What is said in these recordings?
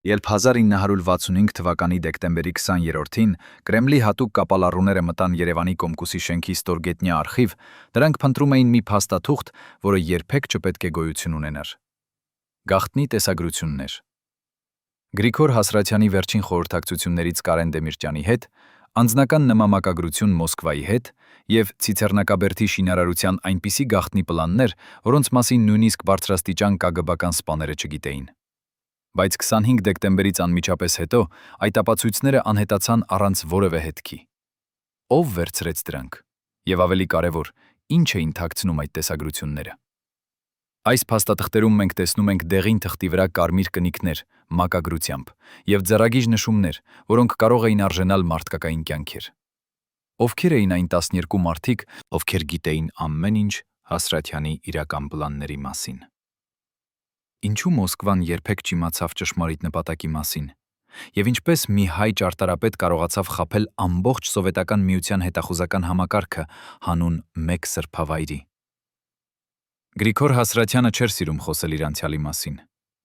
Երբ 1965 թվականի դեկտեմբերի 20-ին Կրեմլի հատուկ կապալառուները մտան Երևանի Կոմկուսի շենքի ստորգետնյա արխիվ, նրանք փնտրում էին մի փաստաթուղթ, որը երբեք չպետք է գոյություն ունենար։ Գաղտնի տեսագրություններ։ Գրիգոր Հասրաթյանի վերջին խորհրդակցություններից Կարեն Դեմիրճյանի հետ, անձնական նմամակագրություն Մոսկվայի հետ եւ Ցիցեռնակաբերդի շինարարության այնպիսի գաղտնի պլաններ, որոնց մասին նույնիսկ բարձրաստիճան կագբական սպաները չգիտեին։ Բայց 25 դեկտեմբերից անմիջապես հետո այդ ապացույցները անհետացան առանց որևէ հետքի։ Ով վերցրեց դրանք։ Եվ ավելի կարևոր, ինչ էին թաքցնում այդ տեսագրությունները։ Այս փաստաթղթերում մենք տեսնում ենք դեղին թղթի վրա կարմիր կնիքներ, մակագրությամբ, եւ ձեռագիծ նշումներ, որոնք կարող էին արժանալ մարդկային կյանքեր։ Ովքեր էին այն 12 մարդիկ, ովքեր գիտեին ամեն ինչ Հասրաթյանի իրական պլանների մասին։ Ինչու Մոսկվան երբեք չիմացավ ճշմարիտ նպատակի մասին, եւ ինչպես մի հայ ճարտարապետ կարողացավ խաբել ամբողջ սովետական միության հետախուզական համակարգը հանուն մեկ սրբավայրի։ Գրիգոր Հասրաթյանը չէր սիրում խոսել իր անցյալի մասին։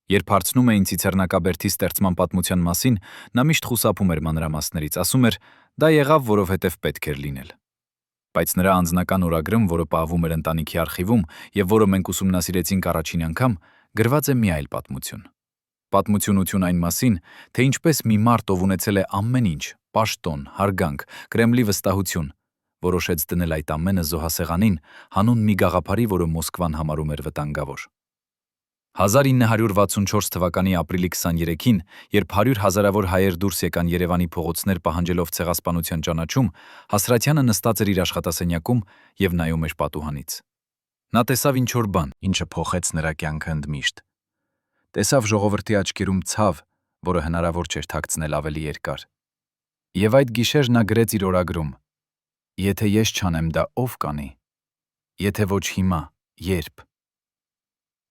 Երբ հարցնում էին Ցիցեռնակաբերդի ստեղծման պատմության մասին, նա միշտ խուսափում էր մանրամասներից, ասում էր՝ դա եղավ, որովհետև պետք էր լինել։ Բայց նրա անձնական օրագրում, որը պահվում էր ընտանիքի արխիվում եւ որը մենք ուսումնասիրեցինք առաջին անգամ, գրված է մի այլ պատմություն։ Պատմությունություն այն մասին, թե ինչպես մի մարդ, ով ունեցել է ամեն ինչ՝ պաշտոն, հարգանք, Կրեմլի վստահություն, որոշեց դնել այդ ամենը զոհասեղանին հանուն մի գաղափարի, որը Մոսկվան համարում էր վտանգավոր։ 1964 թվականի ապրիլի 23-ին, երբ 100 հազարավոր հայեր դուրս եկան Երևանի փողոցներ պահանջելով ցեղասպանության ճանաչում, Հասրաթյանը նստած էր իր աշխատասենյակում եւ նայում էր պատուհանից։ Նա տեսավ ինչ-որ բան, ինչը փոխեց նրա կյանքը ընդմիշտ։ Տեսավ ժողովրդի աչքերում ցավ, որը հնարավոր չէր թաքցնել ավելի երկար։ Եվ այդ գիշեր նա գրեց իր օրագրում. «Եթե ես չանեմ դա, ով կանի։ Եթե ոչ հիմա, երբ»։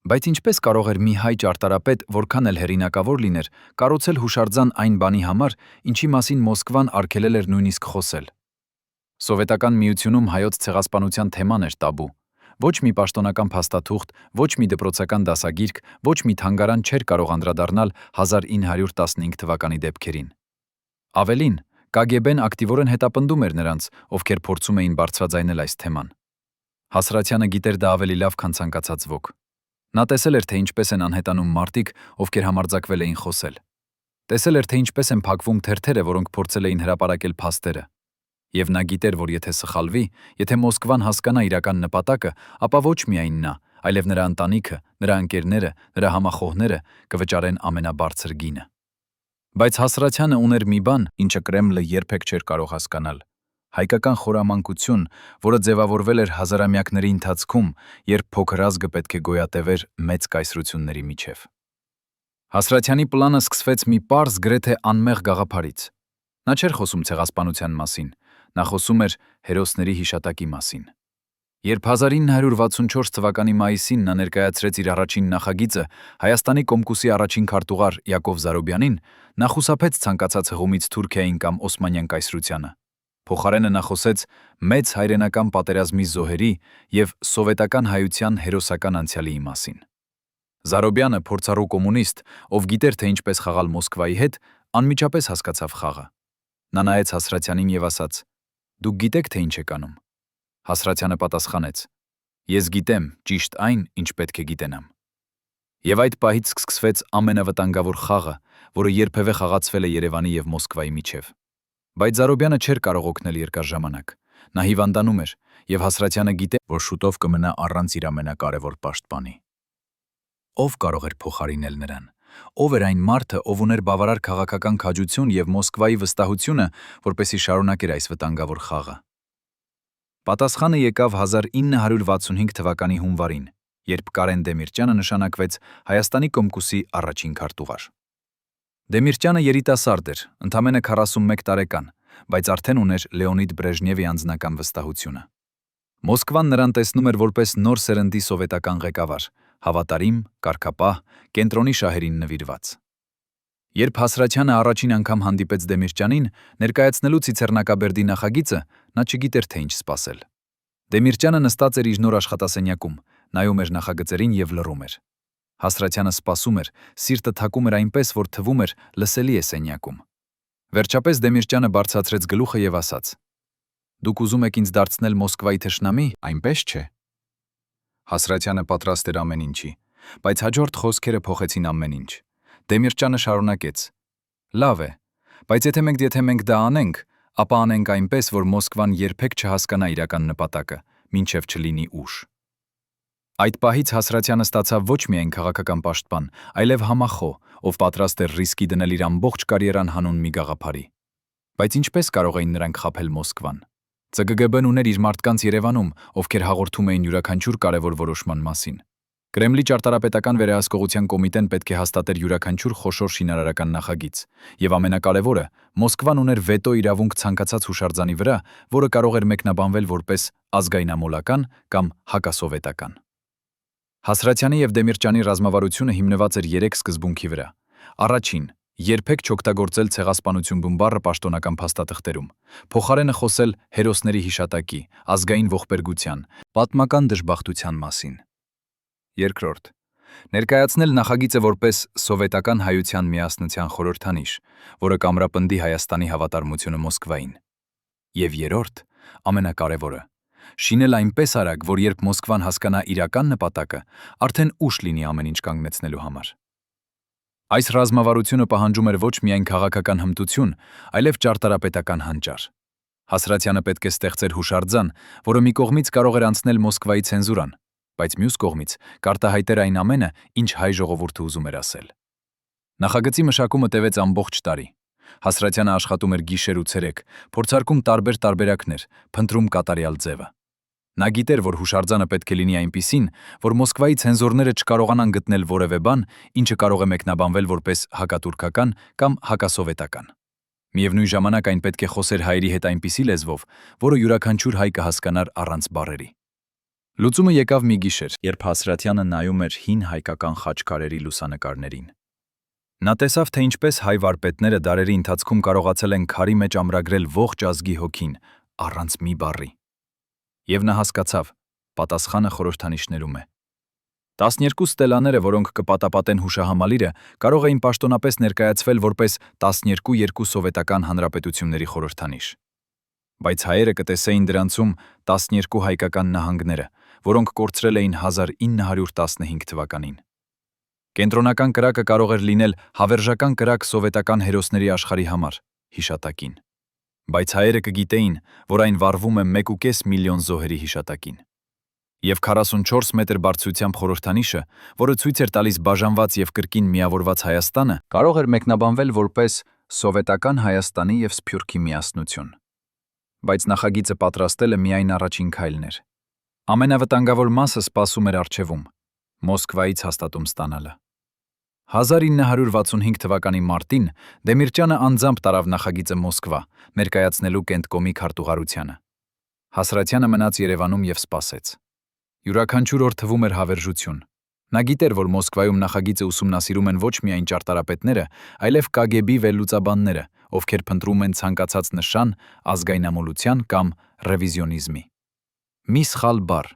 Բայց ինչպես կարող էր մի հայ ճարտարապետ, որքան էլ հեղինակավոր լիներ, կառուցել հուշարձան այն բանի համար, ինչի մասին Մոսկվան արգելել էր նույնիսկ խոսել։ Սովետական միությունում հայոց ցեղասպանության թեման էր տաբու։ Ոչ մի պաշտոնական փաստաթուղթ, ոչ մի դպրոցական դասագիրք, ոչ մի թանգարան չէր կարող անդրադառնալ 1915 թվականի դեպքերին։ Ավելին, KGB-ն ակտիվորեն հետապնդում էր նրանց, ովքեր փորձում էին բարձրաձայնել այս թեման։ Հասրաթյանը գիտեր դա ավելի լավ, քան ցանկացած ոք։ Նա տեսել էր, թե ինչպես են անհետանում մարդիկ, ովքեր համարձակվել էին խոսել։ Տեսել էր, թե ինչպես են փակվում թերթերը, որոնք փորձել էին հրապարակել փաստերը։ Եվ նա գիտեր, որ եթե սխալվի, եթե Մոսկվան հասկանա իրական նպատակը, ապա ոչ միայն նա, այլև նրա ընտանիքը, նրա ընկերները, նրա համախոհները կվճարեն ամենաբարձր գինը։ Բայց Հասրաթյանը ուներ մի բան, ինչը Կրեմլը երբեք չէր կարող հասկանալ։ Հայկական խորամանկություն, որը ձևավորվել էր հազարամյակների ընթացքում, երբ փոքր ազգը պետք է գոյատևեր մեծ կայսրությունների միջև։ Հասրաթյանի պլանը սկսվեց մի պարզ, գրեթե անմեղ գաղափարից։ Նա չէր խոսում ցեղասպանության մասին, նա խոսում էր հերոսների հիշատակի մասին։ Երբ 1964 թվականի մայիսին նա ներկայացրեց իր առաջին նախագիծը Հայաստանի Կոմկուսի առաջին քարտուղար Յակով Զարոբյանին, նա խուսափեց ցանկացած հղումից Թուրքիային կամ Օսմանյան կայսրությանը։ Փոխարենը նա խոսեց մեծ հայրենական պատերազմի զոհերի եւ սովետական հայության հերոսական անցյալի մասին։ Զարոբյանը, փորձառու կոմունիստ, ով գիտեր, թե ինչպես խաղալ Մոսկվայի հետ, անմիջապես հասկացավ խաղը։ Նա նայեց Հասրաթյանին եւ ասաց. «Դուք գիտեք, թե ինչ եք անում»։ Հասրաթյանը պատասխանեց. «Ես գիտեմ ճիշտ այն, ինչ պետք է գիտենամ»։ Եվ այդ պահից սկսվեց ամենավտանգավոր խաղը, որը երբևէ խաղացվել է Երևանի եւ Մոսկվայի միջև։ Բայց Զարոբյանը չէր կարող օգնել երկար ժամանակ։ Նա հիվանդանում էր, եւ Հասրաթյանը գիտեր, որ շուտով կմնա առանց իր ամենակարևոր պաշտպանի։ Ով կարող էր փոխարինել նրան։ Ով էր այն մարդը, ով ուներ բավարար քաղաքական քաջություն եւ Մոսկվայի վստահությունը, որպեսզի շարունակեր այս վտանգավոր խաղը։ Պատասխանը եկավ 1965 թվականի հունվարին, երբ Կարեն Դեմիրճյանը նշանակվեց Հայաստանի Կոմկուսի առաջին քարտուղար։ Դեմիրճյանը երիտասարդ էր, ընդամենը 41 տարեկան, բայց արդեն ուներ Լեոնիդ Բրեժնևի անձնական վստահությունը։ Մոսկվան նրան տեսնում էր որպես նոր սերնդի սովետական ղեկավար, հավատարիմ, կարգապահ, կենտրոնի շահերին նվիրված։ Երբ Հասրաթյանը առաջին անգամ հանդիպեց Դեմիրճյանին, ներկայացնելու Ցիցեռնակաբերդի նախագիծը, նա չգիտեր, թե ինչ սպասել։ Դեմիրճյանը նստած էր իր նոր աշխատասենյակում, նայում էր նախագծերին եւ լռում էր։ Հասրատյանը սպասում էր, սիրտը թակում էր այնպես, որ թվում էր լսելի է սենյակում։ Վերջապես Դեմիրճյանը բարձրացրեց գլուխը եւ ասաց. «Դուք ուզում եք ինձ դարձնել Մոսկվայի թշնամի, այնպես չէ»։ Հասրատյանը պատրաստ էր ամեն ինչի, բայց հաջորդ խոսքերը փոխեցին ամեն ինչ։ Դեմիրճյանը շարունակեց. «Լավ է, բայց եթե մենք դա անենք, ապա անենք այնպես, որ Մոսկվան երբեք չհասկանա իրական նպատակը, մինչև չլինի ուշ»։ Այդ պահից Հասրատյանը ստացավ ոչ միայն քաղաքական պաշտպան, այլև համախոհ, ով պատրաստ էր ռիսկի դնել իր ամբողջ կարիերան հանուն մի գաղափարի։ Բայց ինչպես կարող էին նրանք խաբել Մոսկվան։ ՑԳԳԲ-ն ուներ իր մարդկանց Երևանում, ովքեր հաղորդում էին յուրաքանչյուր կարևոր որոշման մասին։ Կրեմլի ճարտարապետական վերահսկողության կոմիտեն պետք է հաստատեր յուրաքանչյուր խոշոր շինարարական նախագիծ, եւ ամենակարևորը, Մոսկվան ուներ վետո իրավունք ցանկացած հուշարձանի վրա, որը կարող էր մեկնաբանվել որպես ազգայնամոլական կամ հակասովետական։ Հասրատյանի եւ Դեմիրճյանի ռազմավարությունը հիմնված էր 3 սկզբունքի վրա։ Առաջին, երբեք չօգտագործել ցեղասպանություն բառը պաշտոնական փաստաթղթերում, փոխարենը խոսել հերոսների հիշատակի, ազգային ողբերգության, պատմական դժբախտության մասին։ Երկրորդ, ներկայացնել նախագիծը որպես սովետական հայության միասնության խորհրդանիշ, որը կամրապնդի Հայաստանի հավատարմությունը Մոսկվային։ Եվ երրորդ, ամենակարևորը, շինել այնպես արագ, որ երբ Մոսկվան հասկանա իրական նպատակը, արդեն ուշ լինի ամեն ինչ կանգնեցնելու համար։ Այս ռազմավարությունը պահանջում էր ոչ միայն քաղաքական հմտություն, այլև ճարտարապետական հանճար։ Հասրատյանը պետք է ստեղծեր հուշարձան, որը մի կողմից կարող էր անցնել Մոսկվայի ցենզուրան, բայց մյուս կողմից կարտահայտեր այն ամենը, ինչ հայ ժողովուրդը ուզում էր ասել։ Նախագծի մշակումը տևեց ամբողջ տարի։ Հասրատյանը աշխատում էր գիշեր ու ցերեկ, փորձարկում տարբեր տարբերակներ, փնտրում կատարյալ ձևը։ Նա գիտեր, որ հուշարձանը պետք է լինի այնպիսին, որ Մոսկվայի ցենզորները չկարողանան գտնել որևէ բան, ինչը կարող է մեկնաբանվել որպես հակատուրքական կամ հակասովետական։ Միևնույն ժամանակ այն պետք է խոսեր հայերի հետ այնպիսի լեզվով, որը յուրաքանչյուր հայ կհասկանար առանց բառերի։ Լուծումը եկավ մի գիշեր, երբ Հասրատյանը նայում էր հին հայկական խաչքարերի լուսանկարներին։ Նա տեսավ, թե ինչպես հայ վարպետները դարերի ընթացքում կարողացել են քարի մեջ ամրագրել ողջ ազգի հոգին առանց մի բառի։ Եվ նա հասկացավ, պատասխանը խորհրդանիշներում է։ 12 ստելաները, որոնք կպատապատեն հուշահամալիրը, կարող էին պաշտոնապես ներկայացվել որպես 12 սովետական հանրապետությունների խորհրդանիշ։ Բայց հայերը կտեսեին դրանցում 12 հայկական նահանգները, որոնք կորցրել էին 1915 թվականին։ Կենտրոնական կրակը կարող էր լինել հավերժական կրակ սովետական հերոսների աշխարհի համար, հիշատակին։ Բայց հայերը կգիտեին, որ այն վառվում է 1.5 միլիոն զոհերի հիշատակին։ Եվ 44 մետր բարձրությամբ խորհրդանիշը, որը ցույց էր տալիս բաժանված եւ կրկին միավորված Հայաստանը, կարող էր մեկնաբանվել որպես սովետական Հայաստանի եւ Սփյուռքի միասնություն։ Բայց նախագիծը պատրաստելը միայն առաջին քայլն էր։ Ամենավտանգավոր մասը սպասում էր առջևում՝ Մոսկվայից հաստատում ստանալը։ 1965 թվականի մարտին Դեմիրճյանը անձամբ տարավ նախագիծը Մոսկվա, ներկայացնելու Կենտկոմի քարտուղարությանը։ Հասրատյանը մնաց Երևանում եւ սպասեց։ Յուրաքանչյուր օր թվում էր հավերժություն։ Նա գիտեր, որ Մոսկվայում նախագիծը ուսումնասիրում են ոչ միայն ճարտարապետները, այլև KGB վերլուծաբանները, ովքեր փնտրում են ցանկացած նշան ազգայնամոլության կամ ռևիզիոնիզմի։ Մի սխալ բառ,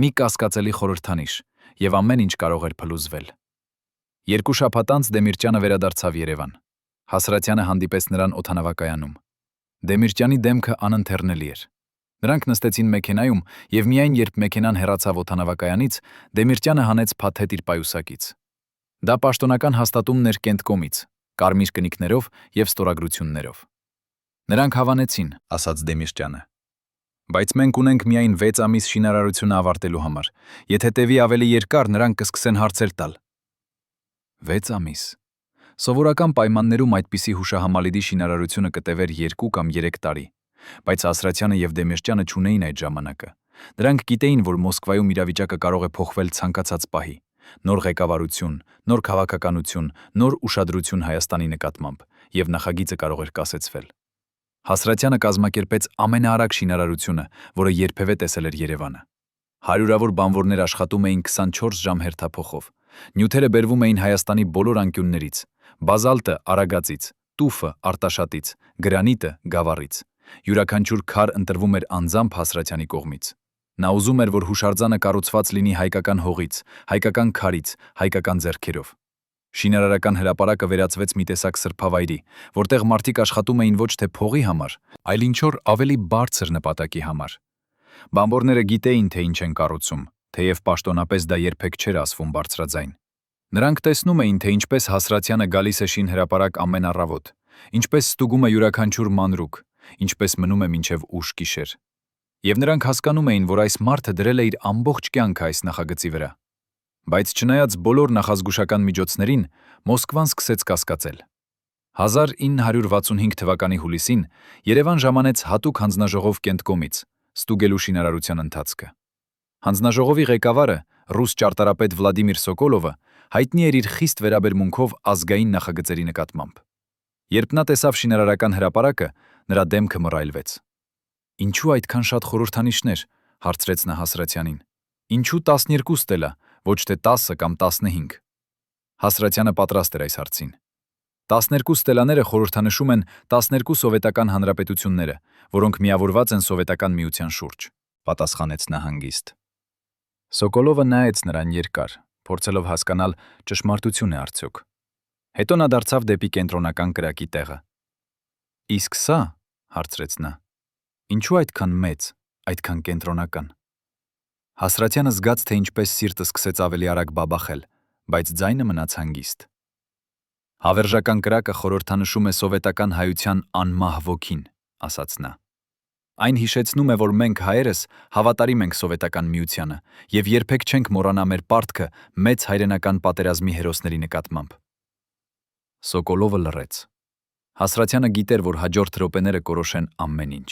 մի կասկածելի խորհրդանիշ, եւ ամեն ինչ կարող էր փլուզվել։ 2 շաբաթ անց Դեմիրճյանը վերադարձավ Երևան։ Հասրատյանը հանդիպեց նրան օդանավակայանում։ Դեմիրճյանի դեմքը անընթեռնելի էր։ Նրանք նստեցին մեքենայում, եւ միայն երբ մեքենան հեռացավ օդանավակայանից, Դեմիրճյանը հանեց փաթեթ իր պայուսակից։ Դա պաշտոնական հաստատումն էր Կենտկոմից, կարմիր կնիկներով եւ ստորագրություններով։ Նրանք հավանեցին, ասաց Դեմիրճյանը։ Բայց մենք ունենք միայն 6 ամիս շինարարությունը ավարտելու համար։ Եթե տևի ավելի երկար, նրանք կսկսեն հարցեր տալ։ 6 ամիս։ Սովորական պայմաններում այդպիսի հուշահամալիրի շինարարությունը կտևեր 2 կամ 3 տարի, բայց Հասրատյանը եւ Դեմիրճյանը չունեին այդ ժամանակը։ Նրանք գիտեին, որ Մոսկվայում իրավիճակը կարող է փոխվել ցանկացած պահի։ Նոր ղեկավարություն, նոր քաղաքականություն, նոր ուշադրություն Հայաստանի նկատմամբ, եւ նախագիծը կարող էր կասեցվել։ Հասրատյանը կազմակերպեց ամենաարագ շինարարությունը, որը երբևէ տեսել էր Երևանը։ Հարյուրավոր բանվորներ աշխատում էին 24 ժամ հերթափոխով։ Նյութերը բերվում էին Հայաստանի բոլոր անկյուններից՝ բազալտը Արագածից, տուֆը Արտաշատից, գրանիտը Գավառից։ Յուրաքանչյուր քար ընտրվում էր անձամբ Հասրատյանի կողմից։ Նա ուզում էր, որ հուշարձանը կառուցված լինի հայկական հողից, հայկական քարից, հայկական ձեռքերով։ Շինարարական հրապարակը վերածվեց մի տեսակ սրբավայրի, որտեղ մարդիկ աշխատում էին ոչ թե փողի համար, այլ ինչ-որ ավելի բարձր նպատակի համար։ Բանվորները գիտեին, թե ինչ են կառուցում, թեև պաշտոնապես դա երբեք չէր ասվում բարձրաձայն։ Նրանք տեսնում էին, թե ինչպես Հասրաթյանը գալիս է շինհրապարակ ամեն առավոտ, ինչպես ստուգում է յուրաքանչյուր մանրուք, ինչպես մնում է մինչև ուշ գիշեր։ Եվ նրանք հասկանում էին, որ այս մարդը դրել է իր ամբողջ կյանքը այս նախագծի վրա։ Բայց չնայած բոլոր նախազգուշական միջոցներին, Մոսկվան սկսեց կասկածել։ 1965 թվականի հուլիսին Երևան ժամանեց հատուկ հանձնաժողով Կենտկոմից, ստուգելու շինարարության ընթացքը։ Հանձնաժողովի ղեկավարը, ռուս ճարտարապետ Վլադիմիր Սոկոլովը, հայտնի էր իր խիստ վերաբերմունքով ազգային նախագծերի նկատմամբ։ Երբ նա տեսավ շինարարական հրապարակը, նրա դեմքը մռայլվեց։ Ինչու այդքան շատ խորհրդանիշներ, հարցրեց նա Հասրաթյանին։ Ինչու 12 ստելա, ոչ թե 10 կամ 15։ Հասրաթյանը պատրաստ էր այս հարցին։ 12 ստելաները խորհրդանշում են 12 սովետական հանրապետությունները, որոնք միավորված են սովետական միության շուրջ, պատասխանեց նա հանգիստ։ Սոկոլովը նայեց նրան երկար, փորձելով հասկանալ ճշմարտություն է արդյոք։ Հետո նա դարձավ դեպի կենտրոնական կրակի տեղը։ Իսկ սա, հարցրեց նա, ինչու այդքան մեծ, այդքան կենտրոնական։ Հասրաթյանը զգաց, թե ինչպես սիրտը սկսեց ավելի արագ բաբախել, բայց ձայնը մնաց հանգիստ։ Հավերժական կրակը խորհրդանշում է սովետական հայության անմահ ոգին, ասաց նա։ Այն հիշեցնում է, որ մենք հայերս հավատարիմ ենք սովետական միությանը եւ երբեք չենք մոռանա մեր պարտքը մեծ հայրենական պատերազմի հերոսների նկատմամբ։ Սոկոլովը լռեց։ Հասրաթյանը գիտեր, որ հաջորդ րոպեները կորոշեն ամեն ինչ։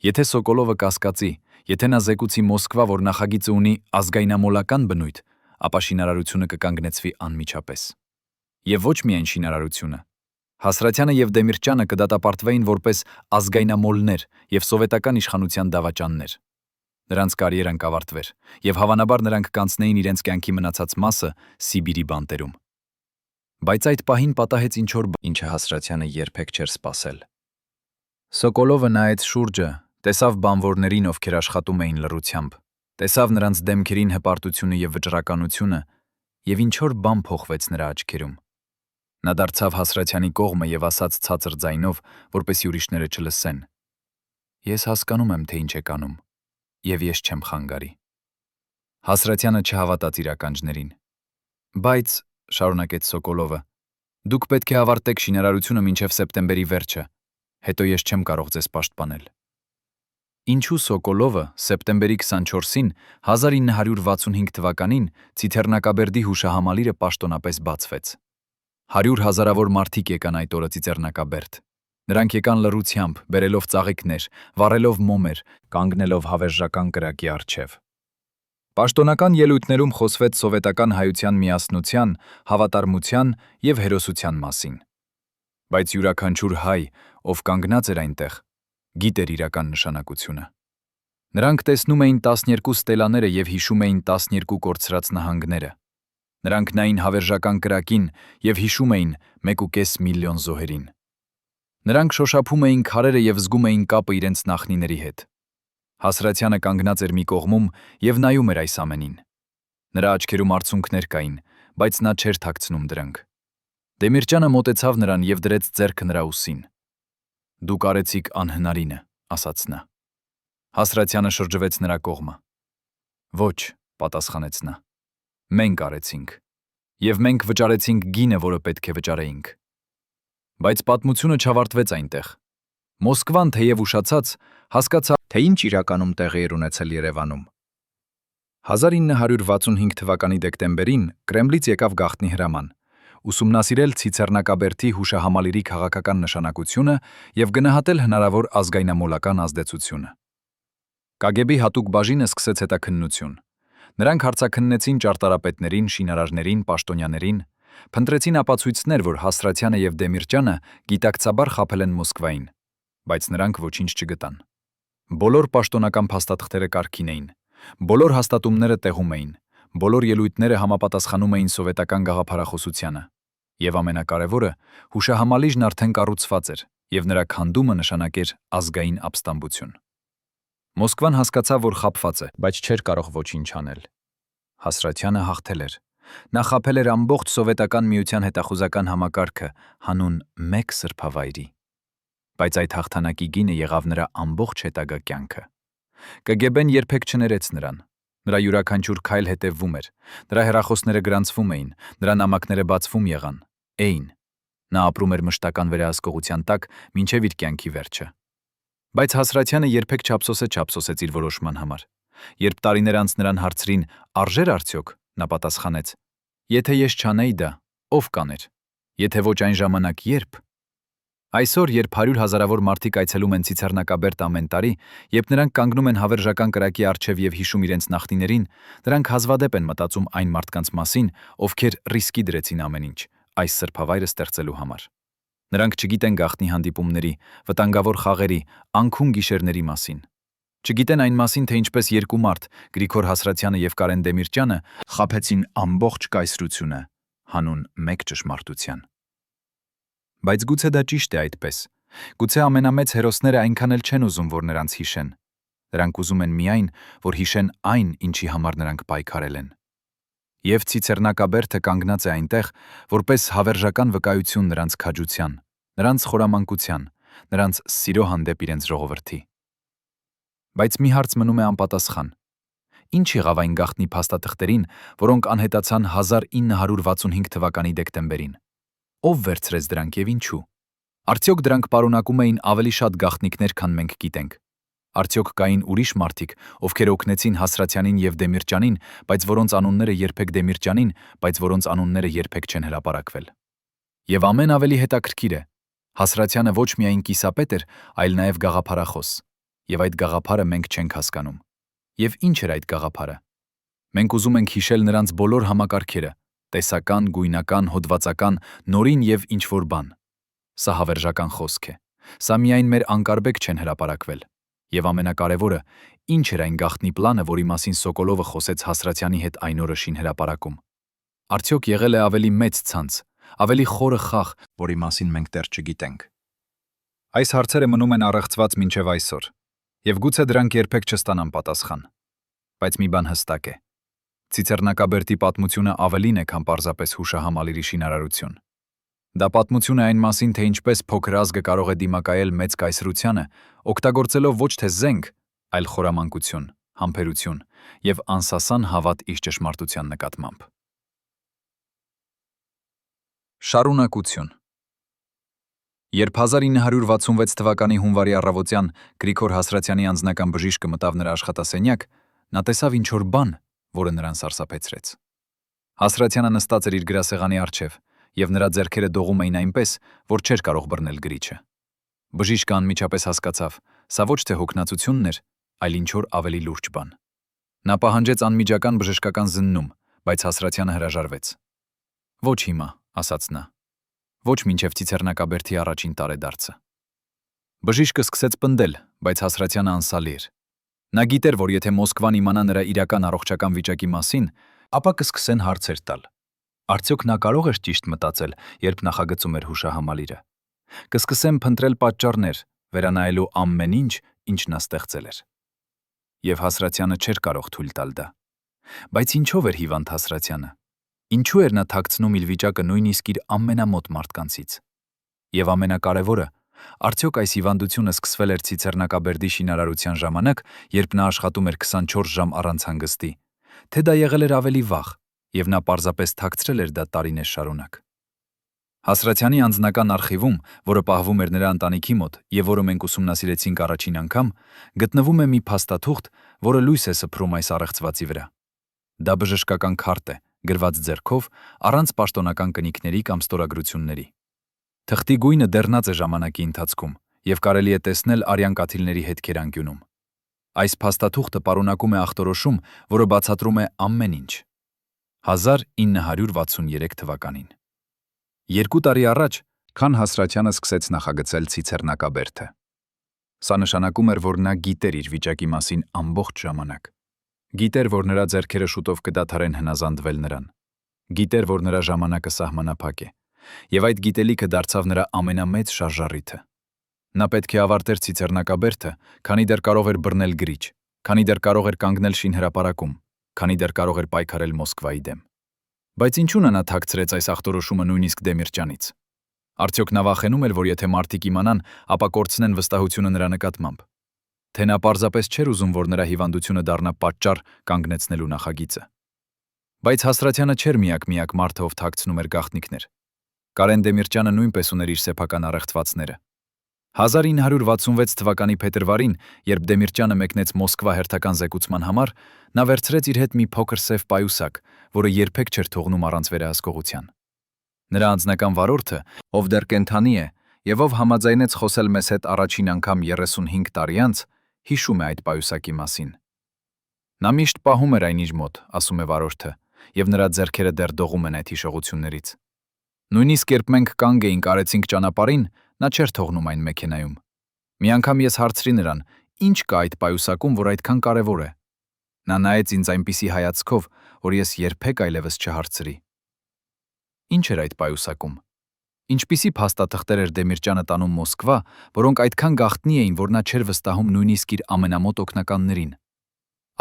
Եթե Սոկոլովը կասկածի, եթե նա զեկուցի Մոսկվա, որ նախագիծը ունի ազգայնամոլական բնույթ, ապա շինարարությունը կկանգնեցվի անմիջապես։ Եվ ոչ միայն շինարարությունը։ Հասրաթյանը եւ Դեմիրճյանը կդատապարտվեին որպես ազգայնամոլներ եւ սովետական իշխանության դավաճաններ։ Նրանց կարիերան կավարտվեր, եւ հավանաբար նրանք կանցնեին իրենց կյանքի մնացած մասը Սիբիրի բանտերում։ Բայց այդ պահին պատահեց ինչ-որ բան, ինչը Հասրաթյանը երբեք չէր սպասել։ Սոկոլովը նայեց շուրջը, տեսավ բանվորներին, ովքեր աշխատում էին լռությամբ, տեսավ նրանց դեմքերին հպարտությունը եւ վճռականությունը, եւ ինչ-որ բան փոխվեց նրա աչքերում։ Նա դարձավ Հասրաթյանի կողմը եւ ասաց ցածր ձայնով, որպեսզի ուրիշները չլսեն. Ես հասկանում եմ, թե ինչ եք անում, եւ ես չեմ խանգարի։ Հասրաթյանը չհավատաց իր ականջներին։ Բայց, շարունակեց Սոկոլովը, դուք պետք է ավարտեք շինարարությունը մինչև սեպտեմբերի վերջը, հետո ես չեմ կարող ձեզ պաշտպանել։ Ինչու Սոկոլովը սեպտեմբերի 24-ին 1965 թվականին Ցիթեռնակաբերդի հուշահամալիրը պաշտոնապես բացվեց։ 100 հազարավոր մարդիկ եկան այդ օրը Ցիթեռնակաբերդ։ Նրանք եկան լռությամբ, բերելով ծաղիկներ, վառելով մոմեր, կանգնելով հավերժական կրակի առջև։ Պաշտոնական ելույթներում խոսվեց սովետական հայության միասնության, հավատարմության եւ հերոսության մասին։ Բայց յուրաքանչյուր հայ, ով կանգնած էր այնտեղ, գիտեր իրական նշանակությունը։ Նրանք տեսնում էին 12 ստելաները եւ հիշում էին 12 կորցրած նահանգները։ Նրանք նային հավերժական կրակին եւ հիշում էին 1.5 միլիոն զոհերին։ Նրանք շոշափում էին քարերը եւ զգում էին կապը իրենց նախնիների հետ։ Հասրաթյանը կանգնած էր մի կողմում եւ նայում էր այս ամենին։ Նրա աչքերում արցունքներ կային, բայց նա չէր թաքցնում դրանք։ Դեմիրճյանը մոտեցավ նրան եւ դրեց ձեռքը նրա ուսին։ Դուք արեցիք անհնարինը, ասաց նա։ Հասրաթյանը շրջվեց նրա կողմը։ Ոչ, պատասխանեց նա։ Մենք արեցինք։ Եվ մենք վճարեցինք գինը, որը պետք է վճարեինք։ Բայց պատմությունը չավարտվեց այնտեղ։ Մոսկվան, թեև ուշացած, հասկացավ, թե ինչ իրականում տեղի էր ունեցել Երևանում։ 1965 թվականի դեկտեմբերին Կրեմլից եկավ գաղտնի հրաման, ուսումնասիրել Ցիցեռնակաբերդի հուշահամալիրի քաղաքական նշանակությունը եւ գնահատել հնարավոր ազգայնամոլական ազդեցությունը։ KGB հատուկ բաժինը սկսեց հետաքննություն։ Նրանք հարցաքննեցին ճարտարապետներին, շինարարներին, պաշտոնյաներին, փնտրեցին ապացույցներ, որ Հասրաթյանը եւ Դեմիրճյանը գիտակցաբար խաբել են Մոսկվային, բայց նրանք ոչինչ չգտան։ Բոլոր պաշտոնական փաստաթղթերը կարգին էին, բոլոր հաստատումները տեղում էին, բոլոր ելույթները համապատասխանում էին սովետական գաղափարախոսությանը, եւ ամենակարևորը, հուշահամալիրն արդեն կառուցված էր, եւ նրա քանդումը նշանակեր ազգային ապստամբություն։ Մոսկվան հասկացավ, որ խաբված է, բայց չէր կարող ոչինչ անել։ Հասրաթյանը հաղթել էր։ Նա խաբել էր ամբողջ Սովետական Միության հետախուզական համակարգը հանուն մեկ սրբավայրի։ Բայց այդ հաղթանակի գինը եղավ նրա ամբողջ հետագա կյանքը։ ԿԳԲ-ն երբեք չներեց նրան։ Նրա յուրաքանչյուր քայլ հետևվում էր, նրա հեռախոսները գրանցվում էին, նրա նամակները բացվում եղան, էին։ Նա ապրում էր մշտական վերահսկողության տակ մինչև իր կյանքի վերջը։ Բայց Հասրաթյանը երբեք չափսոսեց իր որոշման համար։ Երբ տարիներ անց նրան հարցրին, արժեր արդյոք, նա պատասխանեց. Եթե ես չանեի դա, ով կաներ։ Եթե ոչ այն ժամանակ, երբ։ Այսօր, երբ 100 հազարավոր մարդիկ այցելում են Ցիցեռնակաբերդ ամեն տարի, երբ նրանք կանգնում են հավերժական կրակի առջև եւ հիշում իրենց նախնիներին, նրանք հազվադեպ են մտածում այն մարդկանց մասին, ովքեր ռիսկի դրեցին ամեն ինչ, այս սրբավայրը ստեղծելու համար։ Նրանք չգիտեն գաղտնի հանդիպումների, վտանգավոր խաղերի, անքուն գիշերների մասին։ Չգիտեն այն մասին, թե ինչպես երկու մարդ, Գրիգոր Հասրաթյանը եւ Կարեն Դեմիրճյանը, խաբեցին ամբողջ կայսրությունը հանուն մեկ ճշմարտության։ Բայց գուցե դա ճիշտ է այդպես։ Գուցե ամենամեծ հերոսները այնքան էլ չեն ուզում, որ նրանց հիշեն։ Նրանք ուզում են միայն, որ հիշեն այն, ինչի համար նրանք պայքարել են։ Եվ Ցիցեռնակաբերդը կանգնած է այնտեղ, որպես հավերժական վկայություն նրանց քաջության, նրանց խորամանկության, նրանց սիրո հանդեպ իրենց ժողովրդի։ Բայց մի հարց մնում է անպատասխան. ինչ եղավ այն գաղտնի փաստաթղթերին, որոնք անհետացան 1965 թվականի դեկտեմբերին։ Ով վերցրեց դրանք եւ ինչու։ Արդյոք դրանք պարունակում էին ավելի շատ գաղտնիքներ, քան մենք գիտենք։ Արդյոք կային ուրիշ մարդիկ, ովքեր օգնեցին Հասրաթյանին եւ Դեմիրճյանին, բայց որոնց անունները երբեք Դեմիրճյանին, բայց որոնց անունները երբեք չեն հրապարակվել։ Եվ ամեն ավելի հետաքրքիր է, Հասրաթյանը ոչ միայն կիսապետ էր, այլ նաեւ գաղափարախոս։ Եվ այդ գաղափարը մենք չենք հասկանում։ Եվ ինչ էր այդ գաղափարը։ Մենք ուզում ենք հիշել նրանց բոլոր համակարգերը՝ տեսական, գույնական, հոդվածական, նորին եւ ինչ որ բան։ Սա հավերժական խոսք է։ Սա միայն մեր անկարբեկ չեն հրապարակվել։ Եվ ամենակարևորը, ինչ էր այն գաղտնի պլանը, որի մասին Սոկոլովը խոսեց Հասրաթյանի հետ այն օրը շին հրապարակում։ Արդյոք եղել է ավելի մեծ ցանց, ավելի խորը խաղ, որի մասին մենք դեռ չգիտենք։ Այս հարցերը մնում են առեղծված մինչև այսօր, եւ գուցե դրանք երբեք չստանան պատասխան։ Բայց մի բան հստակ է. Ցիցեռնակաբերդի պատմությունը ավելին է, քան պարզապես հուշահամալիրի շինարարություն։ Դա պատմություն է այն մասին, թե ինչպես փոքր ազգը կարող է դիմակայել մեծ կայսրությանը, օգտագործելով ոչ թե զենք, այլ խորամանկություն, համբերություն եւ անսասան հավատ իր ճշմարտության նկատմամբ։ Շարունակություն։ Երբ 1966 թվականի հունվարի առավոտյան Գրիգոր Հասրաթյանի անձնական բժիշկը մտավ նրա աշխատասենյակ, նա տեսավ ինչ-որ բան, որը նրան սարսափեցրեց։ Հասրաթյանը նստած էր իր գրասեղանի առջև, եւ նրա ձեռքերը դողում էին այնպես, որ չէր կարող բռնել գրիչը։ Բժիշկը անմիջապես հասկացավ, սա ոչ թե հոգնածությունն էր, այլ ինչ-որ ավելի լուրջ բան։ Նա պահանջեց անմիջական բժշկական զննում, բայց Հասրաթյանը հրաժարվեց։ Ոչ հիմա, ասաց նա։ Ոչ մինչև Ցիցեռնակաբերդի առաջին տարեդարձը։ Բժիշկը սկսեց պնդել, բայց Հասրաթյանը անսալի էր։ Նա գիտեր, որ եթե Մոսկվան իմանա նրա իրական առողջական վիճակի մասին, ապա կսկսեն հարցեր տալ։ Արդյոք նա կարող էր ճիշտ մտածել, երբ նախագծում էր հուշահամալիրը։ Կսկսեն փնտրել պատճառներ, վերանայելու ամեն ինչ, ինչ նա ստեղծել էր։ Եվ Հասրաթյանը չէր կարող թույլ տալ դա։ Բայց ինչով էր հիվանդ Հասրաթյանը։ Ինչու էր նա թաքցնում իր վիճակը նույնիսկ իր ամենամոտ մարդկանցից։ Եվ ամենակարևորը, արդյոք այս հիվանդությունը սկսվել էր Ցիցեռնակաբերդի շինարարության ժամանակ, երբ նա աշխատում էր 24 ժամ առանց հանգստի, թե դա եղել էր ավելի վաղ, եւ նա պարզապես թաքցրել էր դա տարիներ շարունակ։ Հասրաթյանի անձնական արխիվում, որը պահվում էր նրա ընտանիքի մոտ եւ որը մենք ուսումնասիրեցինք առաջին անգամ, գտնվում է մի փաստաթուղթ, որը լույս է սփռում այս առեղծվածի վրա։ Դա բժշկական քարտ է, գրված ձեռքով, առանց պաշտոնական կնիքների կամ ստորագրությունների։ Թղթի գույնը դեռնած է ժամանակի ընթացքում եւ կարելի է տեսնել արյան կաթիլների հետքեր անկյունում։ Այս փաստաթուղթը պարունակում է ախտորոշում, որը բացատրում է ամեն ինչ։ 1963 թվականին։ 2 տարի առաջ, քան Հասրաթյանը սկսեց նախագծել Ցիցեռնակաբերդը։ Սա նշանակում էր, որ նա գիտեր իր վիճակի մասին ամբողջ ժամանակ։ Գիտեր, որ նրա ձեռքերը շուտով կդադարեն հնազանդվել նրան։ Գիտեր, որ նրա ժամանակը սահմանափակ է։ Եվ այդ գիտելիքը դարձավ նրա ամենամեծ շարժառիթը։ Նա պետք է ավարտեր ցիցեռնակաբերդը, քանի դեռ կարող էր բռնել գրիչ, քանի դեռ կարող էր կանգնել շինհրապարակում, քանի դեռ կարող էր պայքարել Մոսկվայի դեմ։ Բայց ինչու նա թաքցրեց այս ախտորոշումը նույնիսկ Դեմիրճյանից։ Արդյոք նա վախենում էր, որ եթե մարդիկ իմանան, ապա կորցնեն վստահությունը նրա նկատմամբ։ Թե նա պարզապես չէր ուզում, որ նրա հիվանդությունը դառնա պատճառ կանգնեցնելու նախագիծը։ Բայց Հասրաթյանը չէր միակ մարդը, ով թաքցնում էր գաղտնիքներ։ Կարեն Դեմիրճյանը նույնպես ուներ իր սեփական առեղծվածները։ 1966 թվականի փետրվարին, երբ Դեմիրճյանը մեկնեց Մոսկվա հերթական զեկուցման համար, նա վերցրեց իր հետ մի փոքր սև պայուսակ, որը երբեք չէր թողնում առանց վերահսկողության։ Նրա անձնական վարորդը, ով դեռ կենդանի է եւ ով համաձայնեց խոսել մեզ հետ առաջին անգամ 35 տարի անց, հիշում է այդ պայուսակի մասին։ Նա միշտ պահում էր այն իր մոտ, ասում է վարորդը, եւ նրա ձեռքերը դեռ դողում են այդ հիշողություններից։ Նույնիսկ երբ մենք կանգ էինք արեցինք ճանապարհին, նա չէր թողնում այն մեքենայում։ Մի անգամ ես հարցրի նրան. «Ինչ կա այդ պայուսակում, որ այդքան կարևոր է»։ Նա նայեց ինձ այնպիսի հայացքով, որ ես երբեք այլևս չհարցրի։ Ինչ էր այդ պայուսակում։ Ինչպիսի փաստաթղթեր էր Դեմիրճյանը տանում Մոսկվա, որոնք այդքան գաղտնի էին, որ նա չէր վստահում նույնիսկ իր ամենամոտ օգնականներին։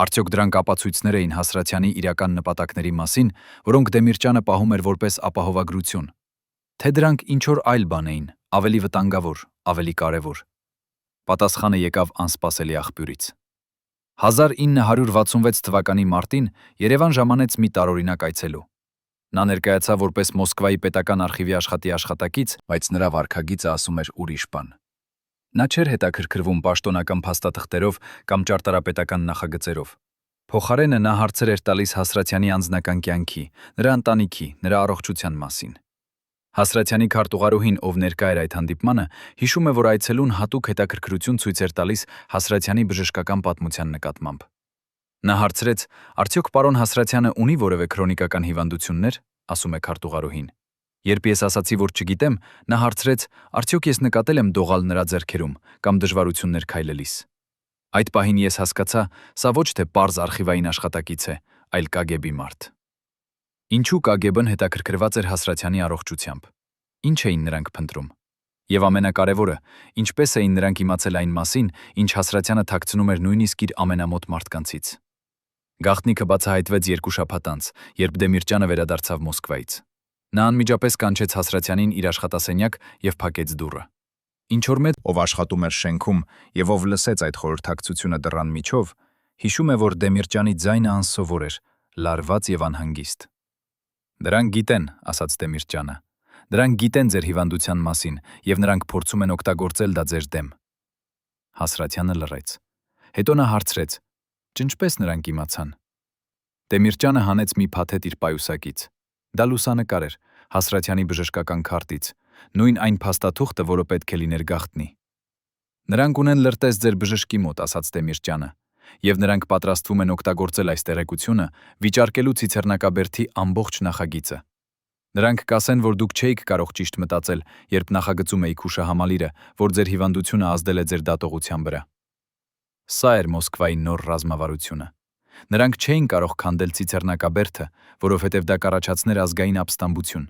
Արդյոք դրանք ապացույցներ էին Հասրաթյանի իրական նպատակների մասին, որոնք Դեմիրճյանը պահում էր որպես ապահովագրություն։ Թե դրանք ինչ-որ այլ բան էին, ավելի վտանգավոր, ավելի կարևոր։ Պատասխանը եկավ անսպասելի աղբյուրից։ 1966 թվականի մարտին Երևան ժամանեց մի տարօրինակ այցելու։ Նա ներկայացավ որպես Մոսկվայի պետական արխիվի աշխատի աշխատակից, բայց նրա վարքագիծը ասում էր ուրիշ բան։ Նա չէր հետաքրքրվում պաշտոնական փաստաթղթերով կամ ճարտարապետական նախագծերով։ Փոխարենը նա հարցեր էր տալիս Հասրաթյանի անձնական կյանքի, նրա ընտանիքի, նրա առողջության մասին։ Հասրաթյանի քարտուղարուհին, ով ներկա էր այդ հանդիպմանը, հիշում է, որ այցելուն հատուկ հետաքրքրություն ցույց էր տալիս Հասրաթյանի բժշկական պատմության նկատմամբ։ Նա հարցրեց. «Արդյոք պարոն Հասրաթյանը ունի որևէ քրոնիկական հիվանդություններ», ասում է քարտուղարուհին։ Երբ ես ասացի, որ չգիտեմ, նա հարցրեց. «Արդյոք ես նկատել եմ դողալ նրա ձեռքերում կամ դժվարություններ քայլելիս»։ Այդ պահին ես հասկացա, սա ոչ թե պարզ արխիվային աշխատակից է, այլ KGB մարդ։ Ինչու KGB-ն հետաքրքրված էր Հասրաթյանի առողջությամբ։ Ինչ էին նրանք փնտրում։ Եվ ամենակարևորը, ինչպես էին նրանք իմացել այն մասին, ինչ Հասրաթյանը թաքցնում էր նույնիսկ իր ամենամոտ մարդկանցից։ Գաղտնիքը բացահայտվեց 2 շաբաթ անց, երբ Դեմիրճյանը վերադարձավ Մոսկվայից։ Նա անմիջապես կանչեց Հասրաթյանին իր աշխատասենյակ եւ փակեց դուռը։ Ինչ-որ մեծ, ով աշխատում էր շենքում եւ ով լսեց այդ խորհրդակցությունը դռան միջով, հիշում է, որ Դեմիրճյանի ձայնը անսովոր էր, լարված եւ անհանգիստ։ «Դրանք գիտեն», ասաց Դեմիրճյանը։ «Դրանք գիտեն ձեր հիվանդության մասին եւ նրանք փորձում են օգտագործել դա ձեր դեմ»։ Հասրաթյանը լռեց։ Հետո նա հարցրեց. «Ինչպես նրանք իմացան»։ Դեմիրճյանը հանեց մի փաթեթ իր պայուսակից։ Դա լուսանկար էր Հասրաթյանի բժշկական քարտից, նույն այն փաստաթուղթը, որը պետք է լիներ գաղտնի։ «Նրանք ունեն լրտես ձեր բժշկի մոտ», ասաց Դեմիրճյանը, «եւ նրանք պատրաստվում են օգտագործել այս տեղեկությունը, վիճարկելու ցիցեռնակաբերդի ամբողջ նախագիծը։ Նրանք կասեն, որ դուք չէիք կարող ճիշտ մտածել, երբ նախագծում էիք հուշահամալիրը, որ ձեր հիվանդությունը ազդել է ձեր դատողության վրա»։ Սա էր Մոսկվայի նոր ռազմավարությունը։ Նրանք չէին կարող քանդել ցիցեռնակաբերդը, որովհետև դա կառաջացներ ազգային ապստամբություն,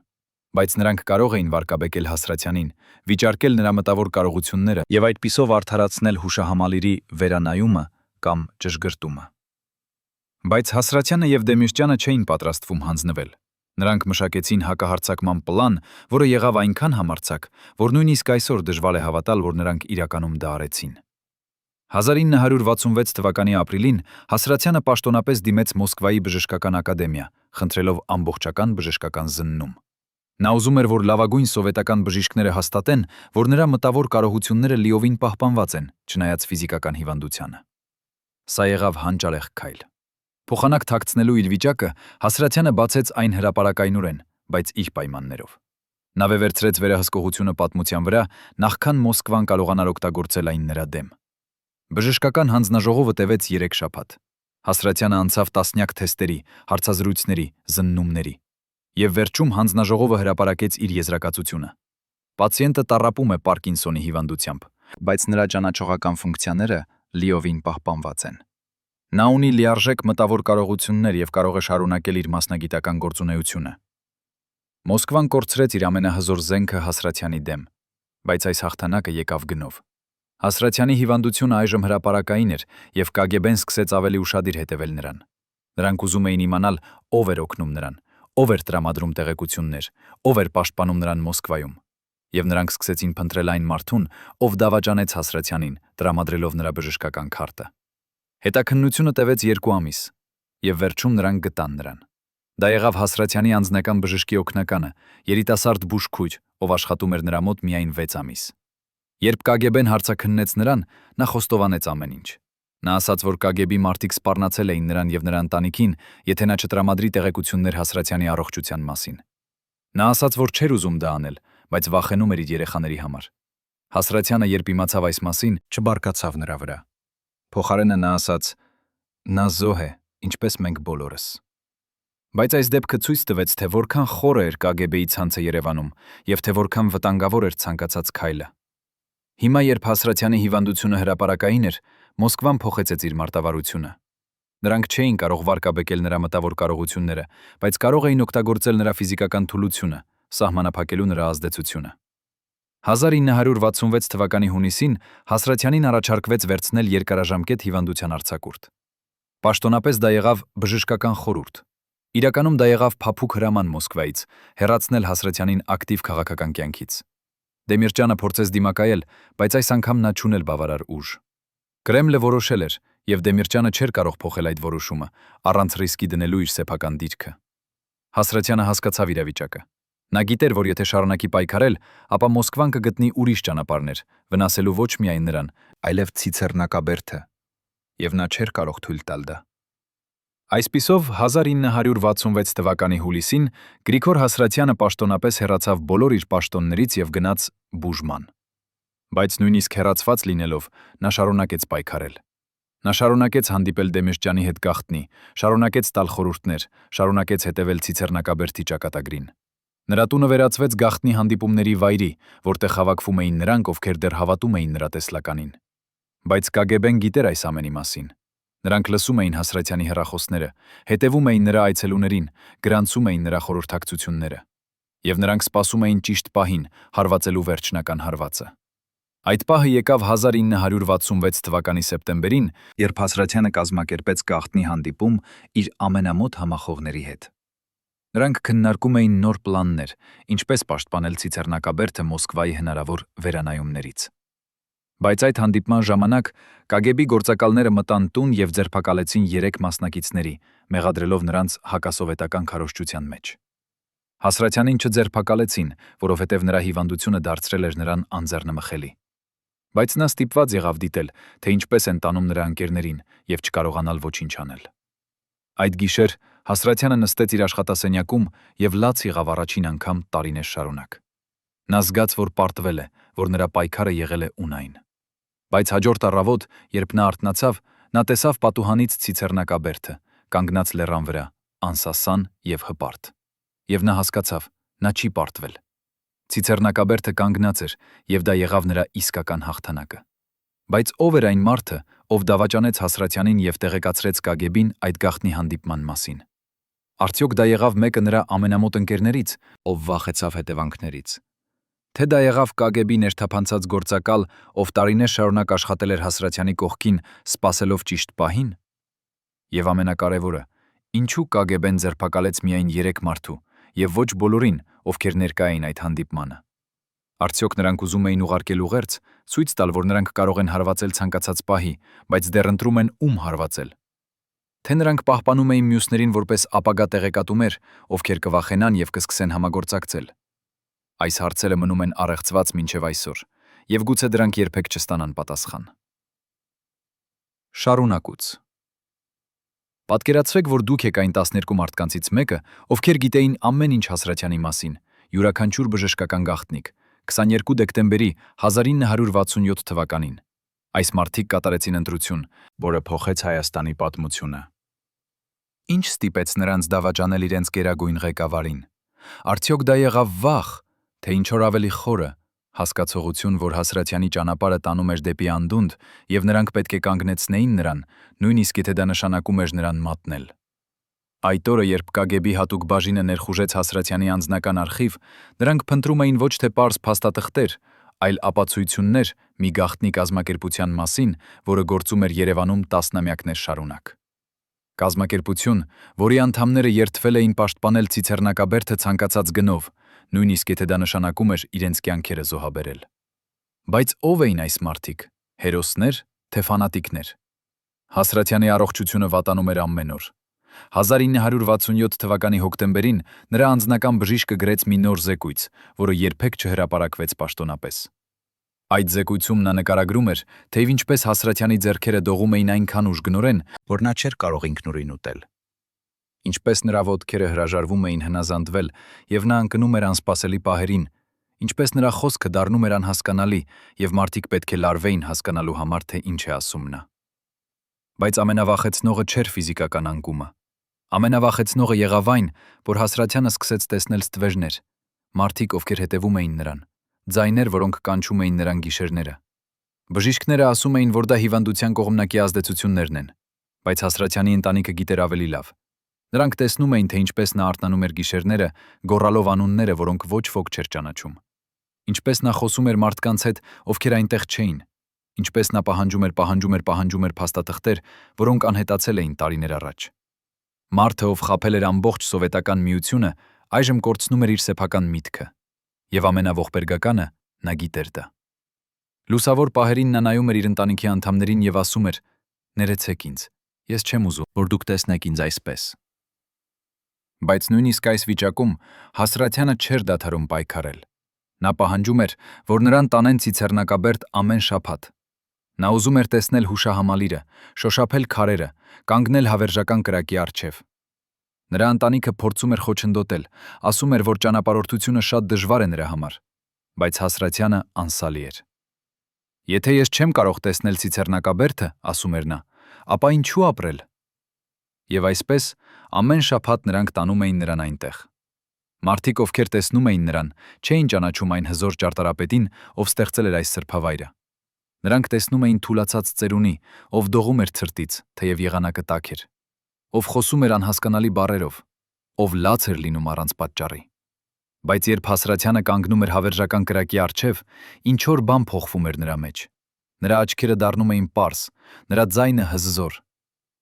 բայց նրանք կարող էին վարկաբեկել Հասրաթյանին, վիճարկել նրա մտավոր կարողությունները եւ այդպիսով արդարացնել հուշահամալիրի վերանայումը կամ ճշգրտումը։ Բայց Հասրաթյանը եւ Դեմիրճյանը չէին պատրաստվում հանձնվել։ Նրանք մշակեցին հակահարձակման պլան, որը եղավ այնքան համարձակ, որ նույնիսկ այսօր դժվար է հավատալ, որ նրանք իրականում դա արեցին։ 1966 թվականի ապրիլին Հասրաթյանը պաշտոնապես դիմեց Մոսկվայի բժշկական ակադեմիա, խնդրելով ամբողջական բժշկական զննում։ Նա ուզում էր, որ լավագույն սովետական բժիշկները հաստատեն, որ նրա մտավոր կարողությունները լիովին պահպանված են, չնայած ֆիզիկական հիվանդությանը։ Սա եղավ հանճարեղ քայլ։ Փոխանակ թաքցնելու իր վիճակը Հասրաթյանը բացեց այն հրապարակայնորեն, բայց իր պայմաններով։ Նա վերցրեց վերահսկողությունը պատմության վրա, նախքան Մոսկվան կարողանար օգտագործել այն նրա դեմ։ Բժշկական հանձնաժողովը տևեց 3 շաբաթ։ Հասրաթյանը անցավ տասնյակ թեստերի, հարցազրույցների, զննումների։ Եվ վերջում հանձնաժողովը հրապարակեց իր եզրակացությունը։ Պացիենտը տառապում է Պարկինսոնի հիվանդությամբ, բայց նրա ճանաչողական ֆունկցիաները լիովին պահպանված են։ Նա ունի լիարժեք մտավոր կարողություններ եւ կարող է շարունակել իր մասնագիտական գործունեությունը։ Մոսկվան կորցրեց իր ամենահզոր զենքը Հասրաթյանի դեմ, բայց այս հաղթանակը եկավ գնով։ Հասրաթյանի հիվանդությունը այժմ հրապարակային էր, եւ KGB-ն սկսեց ավելի ուշադիր հետևել նրան։ Նրանք ուզում էին իմանալ, ով էր օգնում նրան, ով էր տրամադրում տեղեկություններ, ով էր պաշտպանում նրան Մոսկվայում։ Եվ նրանք սկսեցին փնտրել այն մարդուն, ով դավաճանեց Հասրաթյանին, տրամադրելով նրա բժշկական քարտը։ Հետաքննությունը տևեց 2 ամիս, եւ վերջում նրանք գտան նրան։ Դա եղավ Հասրաթյանի անձնական բժշկի օգնականը, երիտասարդ բուժքույր, ով աշխատում էր նրա մոտ միայն 6 ամիս։ Երբ KGB-ն հարցաքննեց նրան, նա խոստովանեց ամեն ինչ։ Նա ասաց, որ KGB մարդիկ սպառնացել էին նրան եւ նրա ընտանիքին, եթե նա չտրամադրի տեղեկություններ Հասրաթյանի առողջության մասին։ Նա ասաց, որ չէր ուզում դա անել, բայց վախենում էր իր երեխաների համար։ Հասրաթյանը, երբ իմացավ այս մասին, չբարկացավ նրա վրա։ Փոխարենը նա ասաց. «Նա զոհ է, ինչպես մենք բոլորս»։ Բայց այս դեպքը ցույց տվեց, թե որքան խորը էր KGB-ի ցանցը Երևանում եւ թե որքան վտանգավոր էր ցանկացած քայլը։ Հիմա, երբ Հասրաթյանի հիվանդությունը հրապարակային էր, Մոսկվան փոխեց իր մարտավարությունը։ Նրանք չէին կարող վարկաբեկել նրա մտավոր կարողությունները, բայց կարող էին օգտագործել նրա ֆիզիկական թուլությունը, սահմանափակելու նրա ազդեցությունը։ 1966 թվականի հունիսին Հասրաթյանին առաջարկվեց վերցնել երկարաժամկետ հիվանդության արձակուրդ։ Պաշտոնապես դա եղավ բժշկական խորհուրդ։ Իրականում դա եղավ փափուկ հրաման Մոսկվայից, հեռացնել Հասրաթյանին ակտիվ քաղաքական կյանքից։ Դեմիրճյանը փորձեց դիմակայել, բայց այս անգամ նա չունել բավարար ուժ։ Կրեմլը որոշել էր, եւ Դեմիրճյանը չէր կարող փոխել այդ որոշումը, առանց ռիսկի դնելու իր սեփական դիրքը։ Հասրաթյանը հասկացավ իրավիճակը։ Նա գիտեր, որ եթե շարունակի պայքարել, ապա Մոսկվան կգտնի ուրիշ ճանապարհներ, վնասելու ոչ միայն նրան, այլև Ցիցեռնակաբերդը, եւ նա չէր կարող թույլ տալ դա։ Այսպիսով 1966 թվականի հուլիսին Գրիգոր Հասրաթյանը պաշտոնապես հեռացավ բոլոր իր պաշտոններից եւ գնաց բուժման։ Բայց նույնիսկ հեռացված լինելով, նա շարունակեց պայքարել։ Նա շարունակեց հանդիպել Դեմիրճյանի հետ գաղտնի, շարունակեց տալ խորհուրդներ, շարունակեց հետևել Ցիցեռնակաբերդի ճակատագրին։ Նրա տունը վերածվեց գաղտնի հանդիպումների վայրի, որտեղ հավաքվում էին նրանք, ովքեր դեռ հավատում էին նրա տեսլականին։ Բայց KGB-ն գիտեր այս ամենի մասին։ Նրանք լսում էին Հասրաթյանի հեռախոսները, հետևում էին նրա այցելուներին, գրանցում էին նրա խորհրդակցությունները։ Եվ նրանք սպասում էին ճիշտ պահին հարվածելու վերջնական հարվածը։ Այդ պահը եկավ 1966 թվականի սեպտեմբերին, երբ Հասրաթյանը կազմակերպեց գաղտնի հանդիպում իր ամենամոտ համախոհների հետ։ Նրանք քննարկում էին նոր պլաններ, ինչպես պաշտպանել Ցիցեռնակաբերդը Մոսկվայի հնարավոր վերանայումներից։ Բայց այդ հանդիպման ժամանակ KGB գործակալները մտան տուն եւ ձերբակալեցին 3 մասնակիցների, մեղադրելով նրանց հակասովետական քարոզչության մեջ։ Հասրաթյանին չձերբակալեցին, որովհետեւ նրա հիվանդությունը դարձրել էր նրան անձեռնմխելի։ Բայց նա ստիպված եղավ դիտել, թե ինչպես են տանում նրա ընկերներին եւ չկարողանալ ոչինչ անել։ Այդ գիշեր Հասրաթյանը նստեց իր աշխատասենյակում եւ լաց եղավ առաջին անգամ տարիներ շարունակ։ Նա զգաց, որ պարտվել է, որ նրա պայքարը եղել է ունայն։ Բայց հաջորդ առավոտ, երբ նա արթնացավ, նա տեսավ պատուհանից Ցիցեռնակաբերդը, կանգնած լեռան վրա, անսասան եւ հպարտ։ Եվ նա հասկացավ, նա չի պարտվել։ Ցիցեռնակաբերդը կանգնած էր, եւ դա եղավ նրա իսկական հաղթանակը։ Բայց ով էր այն մարդը, ով դավաճանեց Հասրաթյանին եւ տեղեկացրեց KGB-ին այդ գաղտնի հանդիպման մասին։ Արդյոք դա եղավ մեկը նրա ամենամոտ ընկերներից, ով վախեցավ հետևանքներից։ Թե դա եղավ KGB ներթափանցած գործակալ, ով տարիներ շարունակ աշխատել էր Հասրաթյանի կողքին, սպասելով ճիշտ պահին։ Եվ ամենակարևորը, ինչու KGB-ն ձերբակալեց միայն 3 մարդու եւ ոչ բոլորին, ովքեր ներկա էին այդ հանդիպմանը։ Արդյոք նրանք ուզում էին ուղարկել ուղերձ, ցույց տալ, որ նրանք կարող են հարվածել ցանկացած պահի, բայց դեռ ընտրում են ում հարվածել։ Թե նրանք պահպանում էին մյուսներին որպես ապագա տեղեկատուներ, ովքեր կվախենան եւ կսկսեն համագործակցել։ Այս հարցերը մնում են առեղծված մինչև այսօր, եւ գուցե դրանք երբեք չստանան պատասխան։ Շարունակուց։ Պատկերացրեք, որ դուք եք այն 12 մարդկանցից մեկը, ովքեր գիտեին ամեն ինչ Հասրաթյանի մասին, յուրաքանչյուր բժշկական գաղտնիք, 22 դեկտեմբերի 1967 թվականին։ Այս մարդիկ կատարեցին ընտրություն, որը փոխեց Հայաստանի պատմությունը։ Ինչ ստիպեց նրանց դավաճանել իրենց գերագույն ղեկավարին։ Արդյոք դա եղավ վախ, թե ինչ-որ ավելի խորը, հասկացողություն, որ Հասրաթյանի ճանապարհը տանում էր դեպի անդունդ, եւ նրանք պետք է կանգնեցնեին նրան, նույնիսկ եթե դա նշանակում էր նրան մատնել։ Այդ օրը, երբ KGB հատուկ բաժինը ներխուժեց Հասրաթյանի անձնական արխիվ, նրանք փնտրում էին ոչ թե պարզ փաստաթղթեր, այլ ապացույցություններ մի գաղտնի կազմակերպության մասին, որը գործում էր Երևանում տասնամյակներ շարունակ։ Կազմակերպություն, որի անդամները երդվել էին պաշտպանել Ցիցեռնակաբերդը ցանկացած գնով, նույնիսկ եթե դա նշանակում էր իրենց կյանքերը զոհաբերել։ Բայց ով էին այս մարդիկ, հերոսներ, թե ֆանատիկներ։ Հասրաթյանի առողջությունը վատանում էր ամեն օր։ 1967 թվականի հոկտեմբերին նրա անձնական բժիշկը գրեց մի նոր զեկույց, որը երբեք չհրապարակվեց պաշտոնապես։ Այդ զեկույցում նա նկարագրում էր, թե ինչպես Հասրաթյանի ձեռքերը դողում էին այնքան ուժգնորեն, որ նա չէր կարող ինքնուրույն ուտել։ Ինչպես նրա ոտքերը հրաժարվում էին հնազանդվել, եւ նա ընկնում էր անսպասելի պահերին, ինչպես նրա խոսքը դառնում էր անհասկանալի, եւ մարդիկ պետք է լարվեին հասկանալու համար, թե ինչ է ասում նա։ Բայց ամենավախեցնողը չէր ֆիզիկական անկումը։ Ամենավախեցնողը եղավ այն, որ Հասրաթյանը սկսեց տեսնել ստվերներ, մարդիկ, ովքեր հետևում էին նրան, ձայներ, որոնք կանչում էին նրան գիշերները։ Բժիշկները ասում էին, որ դա հիվանդության կողմնակի ազդեցություններն են, բայց Հասրաթյանի ընտանիքը գիտեր ավելի լավ։ Նրանք տեսնում էին, թե ինչպես նա արթնանում էր գիշերները, գոռալով անունները, որոնք ոչ ոք չէր ճանաչում։ Ինչպես նա խոսում էր մարդկանց հետ, ովքեր այնտեղ չէին։ Ինչպես նա պահանջում էր փաստաթղթեր, որոնք անհետացել էին տարիներ առաջ։ Մարդը, ով խաբել էր ամբողջ սովետական միությունը, այժմ կորցնում էր իր սեփական միտքը։ Եվ ամենաողբերգականը, նա գիտեր դա։ Լուսավոր պահերին նա նայում էր իր ընտանիքի անդամներին եւ ասում էր. «Ներեցեք ինձ, ես չեմ ուզում, որ դուք տեսնեք ինձ այսպես»։ Բայց նույնիսկ այս վիճակում Հասրաթյանը չէր դադարում պայքարել։ Նա պահանջում էր, որ նրան տանեն Ցիցեռնակաբերդ ամեն շաբաթ։ Նա ուզում էր տեսնել հուշահամալիրը, շոշափել քարերը, կանգնել հավերժական կրակի առջև։ Նրա ընտանիքը փորձում էր խոչընդոտել, ասում էր, որ ճանապարհորդությունը շատ դժվար է նրա համար, բայց Հասրաթյանը անսալի էր։ «Եթե ես չեմ կարող տեսնել Ցիցեռնակաբերդը, ասում էր նա, ապա ինչու ապրել»։ Եվ այսպես ամեն շաբաթ նրանք տանում էին նրան այնտեղ։ Մարդիկ, ովքեր տեսնում էին նրան, չէին ճանաչում այն հզոր ճարտարապետին, ով ստեղծել էր այս սրբավայրը։ Նրանք տեսնում էին թուլացած ծերունի, ով դողում էր ցրտից, թեև եղանակը տաք էր, ով խոսում էր անհասկանալի բառերով, ով լաց էր լինում առանց պատճառի։ Բայց երբ Հասրաթյանը կանգնում էր հավերժական կրակի առջև, ինչ որ բան փոխվում էր նրա մեջ։ Նրա աչքերը դառնում էին պարզ, նրա ձայնը հզզոր,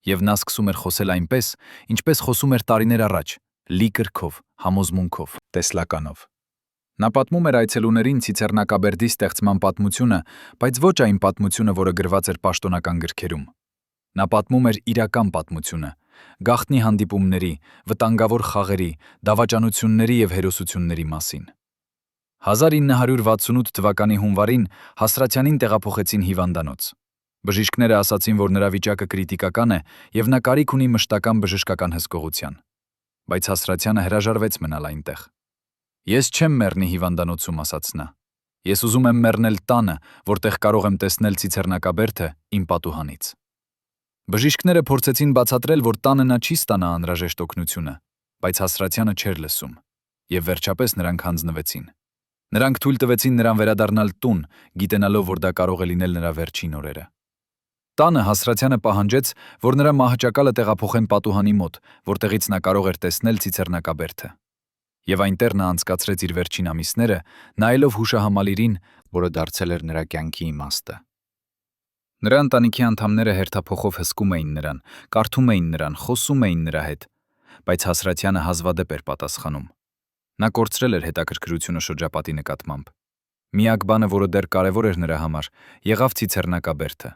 եւ նա սկսում էր խոսել այնպես, ինչպես խոսում էր տարիներ առաջ, լի կրքով, համոզմունքով, տեսլականով։ Նա պատմում էր այցելուներին Ցիցեռնակաբերդի ստեղծման պատմությունը, բայց ոչ այն պատմությունը, որը գրված էր պաշտոնական գրքերում։ Նա պատմում էր իրական պատմությունը, գաղտնի հանդիպումների, վտանգավոր խաղերի, դավաճանությունների եւ հերոսությունների մասին։ 1968 թվականի հունվարին Հասրաթյանին տեղափոխեցին հիվանդանոց։ Բժիշկները ասացին, որ նրա վիճակը կրիտիկական է եւ նա կարիք ունի մշտական բժշկական հսկողության։ Բայց Հասրաթյանը հրաժարվեց մնալ այնտեղ։ «Ես չեմ մեռնի հիվանդանոցում», ասաց նա։ «Ես ուզում եմ մեռնել տանը, որտեղ կարող եմ տեսնել Ցիցեռնակաբերդը իմ պատուհանից»։ Բժիշկները փորձեցին բացատրել, որ տանը նա չի ստանա անհրաժեշտ օգնությունը, բայց Հասրաթյանը չէր լսում, եւ վերջապես նրանք հանձնվեցին։ Նրանք թույլ տվեցին նրան վերադառնալ տուն, գիտենալով, որ դա կարող է լինել նրա վերջին օրերը։ Տանը Հասրաթյանը պահանջեց, որ նրա մահճակալը տեղափոխեն պատուհանի մոտ, որտեղից նա կարող էր տեսնել Ցիցեռնակաբերդը։ Եվ այնտեղ նա անցկացրեց իր վերջին ամիսները, նայելով հուշահամալիրին, որը դարձել էր նրա կյանքի իմաստը։ Նրա ընտանիքի անդամները հերթափոխով հսկում էին նրան, կարդում էին նրան, խոսում էին նրա հետ, բայց Հասրաթյանը հազվադեպ էր պատասխանում։ Նա կորցրել էր հետաքրքրությունը շրջապատի նկատմամբ։ Միակ բանը, որը դեռ կարևոր էր նրա համար, եղավ Ցիցեռնակաբերդը։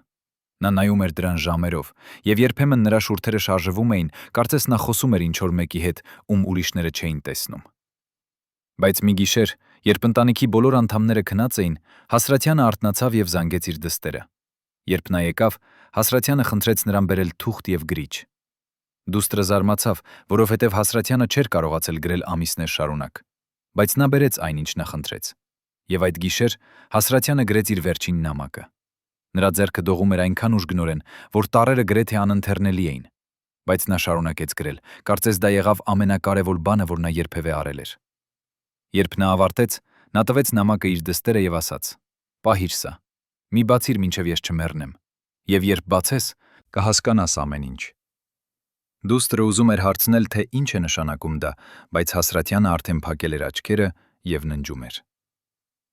Նա նայում էր դրան ժամերով, եւ երբեմն նրա շուրթերը շարժվում էին, կարծես նա խոսում էր ինչ-որ մեկի հետ, ում ուրիշները չէին տեսնում։ Բայց մի գիշեր, երբ ընտանիքի բոլոր անդամները քնած էին, Հասրաթյանը արթնացավ եւ զանգեց իր դստերը։ Երբ նա եկավ, Հասրաթյանը խնդրեց նրան բերել թուղթ եւ գրիչ։ Դուստրը զարմացավ, որովհետեւ Հասրաթյանը չէր կարողացել գրել ամիսներ շարունակ, բայց նա բերեց այն, ինչ նա խնդրեց։ Եվ այդ գիշեր Հասրաթյանը գրեց իր վերջին նամակը։ Նրա ձեռքը դողում էր այնքան ուժգնորեն, որ տառերը գրեթե անընթեռնելի էին, բայց նա շարունակեց գրել, կարծես դա եղավ ամենակարևոր բանը, որ նա երբևէ արել էր։ Երբ նա ավարտեց, նա տվեց նամակը իր դստերը եւ ասաց. «Պահիր սա, մի բացիր, մինչև ես չմեռնեմ, եւ երբ բացես, կհասկանաս ամեն ինչ»։ Դուստրը ուզում էր հարցնել, թե ինչ է նշանակում դա, բայց Հասրաթյանը արդեն փակել էր աչքերը եւ ննջում էր։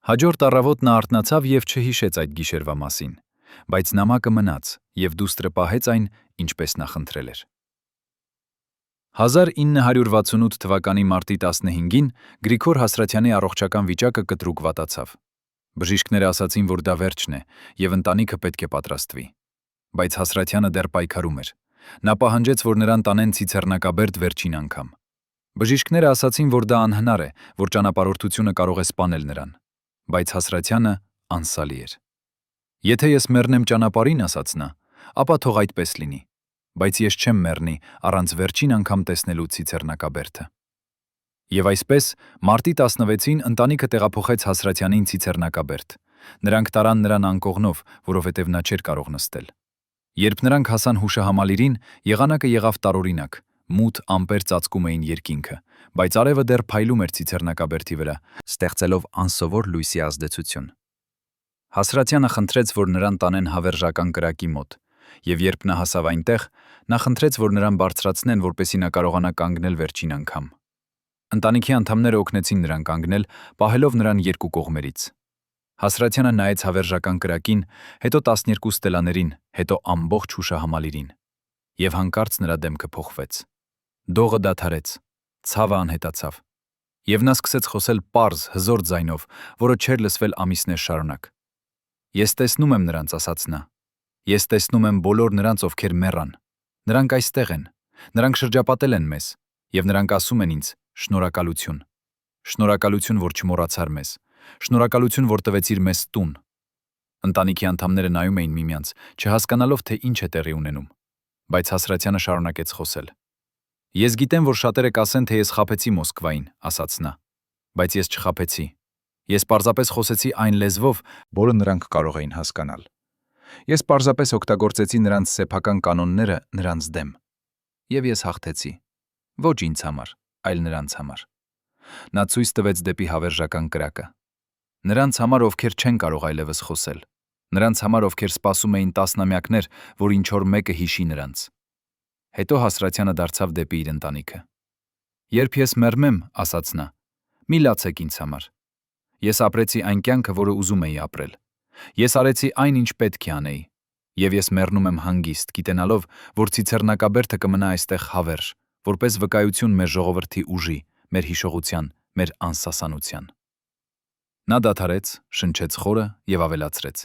Հաջորդ առավոտ նա արթնացավ եւ չհիշեց այդ գիշերվա մասին, բայց նամակը մնաց եւ դուստրը պահեց այն, ինչպես նա խնդրել էր։ 1968 թվականի մարտի 15-ին Գրիգոր Հասրաթյանի առողջական վիճակը կտրուկ վատացավ։ Բժիշկները ասացին, որ դա վերջն է եւ ընտանիքը պետք է պատրաստվի։ Բայց Հասրաթյանը դեռ պայքարում էր։ Նա պահանջեց, որ նրան տանեն Ցիցեռնակաբերդ վերջին անգամ։ Բժիշկները ասացին, որ դա անհնար է, որ ճանապարհորդությունը կարող է սպանել նրան։ Բայց Հասրաթյանը անսալի էր։ Եթե ես մեռնեմ ճանապարհին, ասաց նա, ապա թող այդպես լինի, բայց ես չեմ մեռնի առանց վերջին անգամ տեսնելու Ցիցեռնակաբերդը։ Եվ այսպես, մարտի 16-ին ընտանիքը տեղափոխեց Հասրաթյանին Ցիցեռնակաբերդ։ Նրանք տարան նրան անկողնով, որովհետև նա չէր կարող նստել։ Երբ նրանք հասան հուշահամալիրին, եղանակը եղավ տարօրինակ, մութ ամպեր ծածկում էին երկինքը, բայց արևը դեռ փայլում էր Ցիցեռնակաբերդի վրա, ստեղծելով անսովոր լույսի ազդեցություն։ Հասրաթյանը խնդրեց, որ նրան տանեն հավերժական կրակի մոտ, եւ երբ նա հասավ այնտեղ, նա խնդրեց, որ նրան բարձրացնեն, որպեսզի նա կարողանա կանգնել վերջին անգամ։ Ընտանիքի անդամները օգնեցին նրան կանգնել, պահելով նրան երկու կողմերից։ Հասրաթյանը նայեց հավերժական կրակին, հետո 12 ստելաներին, հետո ամբողջ հուշահամալիրին։ Եվ հանկարծ նրա դեմքը փոխվեց։ Դողը դադարեց, ցավը անհետացավ։ Եվ նա սկսեց խոսել պարզ, հզոր ձայնով, որը չէր լսվել ամիսներ շարունակ։ Ես տեսնում եմ նրանց, ասաց նա։ Ես տեսնում եմ բոլոր նրանց, ովքեր մեռան։ Նրանք այստեղ են։ Նրանք շրջապատել են մեզ, եւ նրանք ասում են ինձ. շնորհակալություն։ Շնորհակալություն, որ չմոռացար մեզ։ Շնորհակալություն, որ տվեցիր մեզ տուն։ Ընտանիքի անդամները նայում էին միմյանց, չհասկանալով, թե ինչ է տեղի ունենում։ Բայց Հասրաթյանը շարունակեց խոսել։ Ես գիտեմ, որ շատերը կասեն, թե ես խաբեցի Մոսկվային, ասաց նա, բայց ես չխաբեցի։ Ես պարզապես խոսեցի այն լեզվով, որը նրանք կարող էին հասկանալ։ Ես պարզապես օգտագործեցի նրանց սեփական կանոնները նրանց դեմ։ Եվ ես հաղթեցի։ Ոչ ինձ համար, այլ նրանց համար։ Նա ցույց տվեց դեպի հավերժական կրակը։ Նրանց համար, ովքեր չեն կարող այլևս խոսել։ Նրանց համար, ովքեր սպասում էին տասնամյակներ, որ ինչ-որ մեկը հիշի նրանց։ Հետո Հասրաթյանը դարձավ դեպի իր ընտանիքը։ Երբ ես մեռնեմ, ասաց նա, մի լացեք ինձ համար։ Ես ապրեցի այն կյանքը, որը ուզում էի ապրել։ Ես արեցի այն, ինչ պետք է անեի։ Եվ ես մեռնում եմ հանգիստ, գիտենալով, որ Ցիցեռնակաբերդը կմնա այստեղ հավերժ, որպես վկայություն մեր ժողովրդի ուժի, մեր հիշողության, մեր անսասանության։ Նա դադարեց, շնչեց խորը եւ ավելացրեց.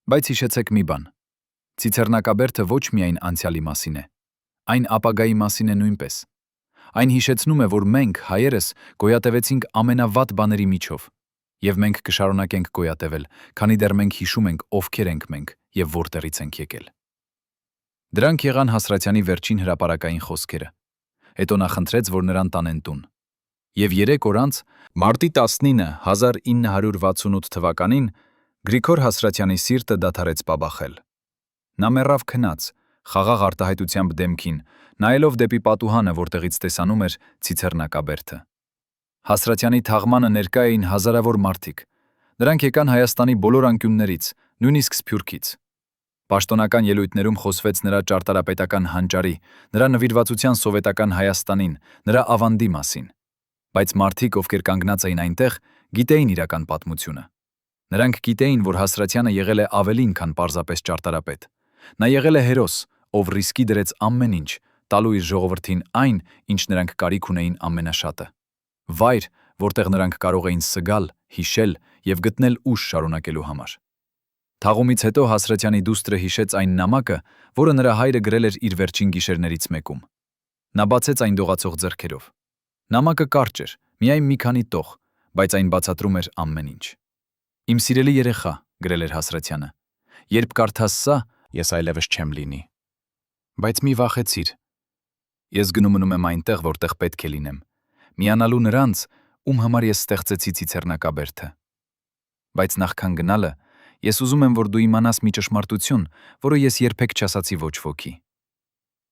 Բայց հիշեցեք մի բան. Ցիցեռնակաբերդը ոչ միայն անցյալի մասին է, այն ապագայի մասին է նույնպես։ Այն հիշեցնում է, որ մենք, հայերս, գոյատևեցինք ամենավատ բաների միջով, եւ մենք կշարունակենք գոյատևել, քանի դեռ մենք հիշում ենք ովքեր ենք մենք եւ որտեղից ենք եկել։ Դրանք եղան Հասրաթյանի վերջին հրապարակային խոսքերը։ Հետո նա խնդրեց, որ նրան տանեն տուն։ Եվ 3 օր անց, մարտի 19, 1968 թվականին, Գրիգոր Հասրաթյանի սիրտը դադարեց բաբախել։ Նա մեռավ քնած, խաղաղ արտահայտությամբ դեմքին, նայելով դեպի պատուհանը, որտեղից տեսանում էր Ցիցեռնակաբերդը։ Հասրաթյանի թաղմանը ներկա էին հազարավոր մարդիկ։ Նրանք եկան Հայաստանի բոլոր անկյուններից, նույնիսկ Սփյուռքից։ Պաշտոնական ելույթներում խոսվեց նրա ճարտարապետական հանճարի, նրա նվիրվածության սովետական Հայաստանին, նրա ավանդի մասին։ Բայց մարդիկ, ովքեր կանգնած էին այնտեղ, գիտեին իրական պատմությունը։ Նրանք գիտեին, որ Հասրաթյանը եղել է ավելին, քան պարզապես ճարտարապետ։ Նա եղել է հերոս, ով ռիսկի դրեց ամեն ինչ, տալու իր ժողովրդին այն, ինչ նրանք կարիք ունեին ամենաշատը։ Վայր, որտեղ նրանք կարող էին սգալ, հիշել եւ գտնել ուժ շարունակելու համար։ Թաղումից հետո Հասրաթյանի դուստրը հիշեց այն նամակը, որը նրա հայրը գրել էր իր վերջին գիշերներից մեկում։ Նա բացեց այն դողացող ձեռքերով։ Նամակը կարճ էր, միայն մի քանի տող, բայց այն բացատրում էր ամեն ինչ։ Իմ սիրելի երեխա, գրել էր Հասրաթյանը, երբ կարդաս սա, ես այլևս չեմ լինի։ Բայց մի վախեցիր։ Ես գնում եմ այնտեղ, որտեղ պետք է լինեմ, միանալու նրանց, ում համար ես ստեղծեցի Ցիցեռնակաբերդը։ Բայց նախքան գնալը, ես ուզում եմ, որ դու իմանաս մի ճշմարտություն, որը ես երբեք չասացի ոչ ոքի։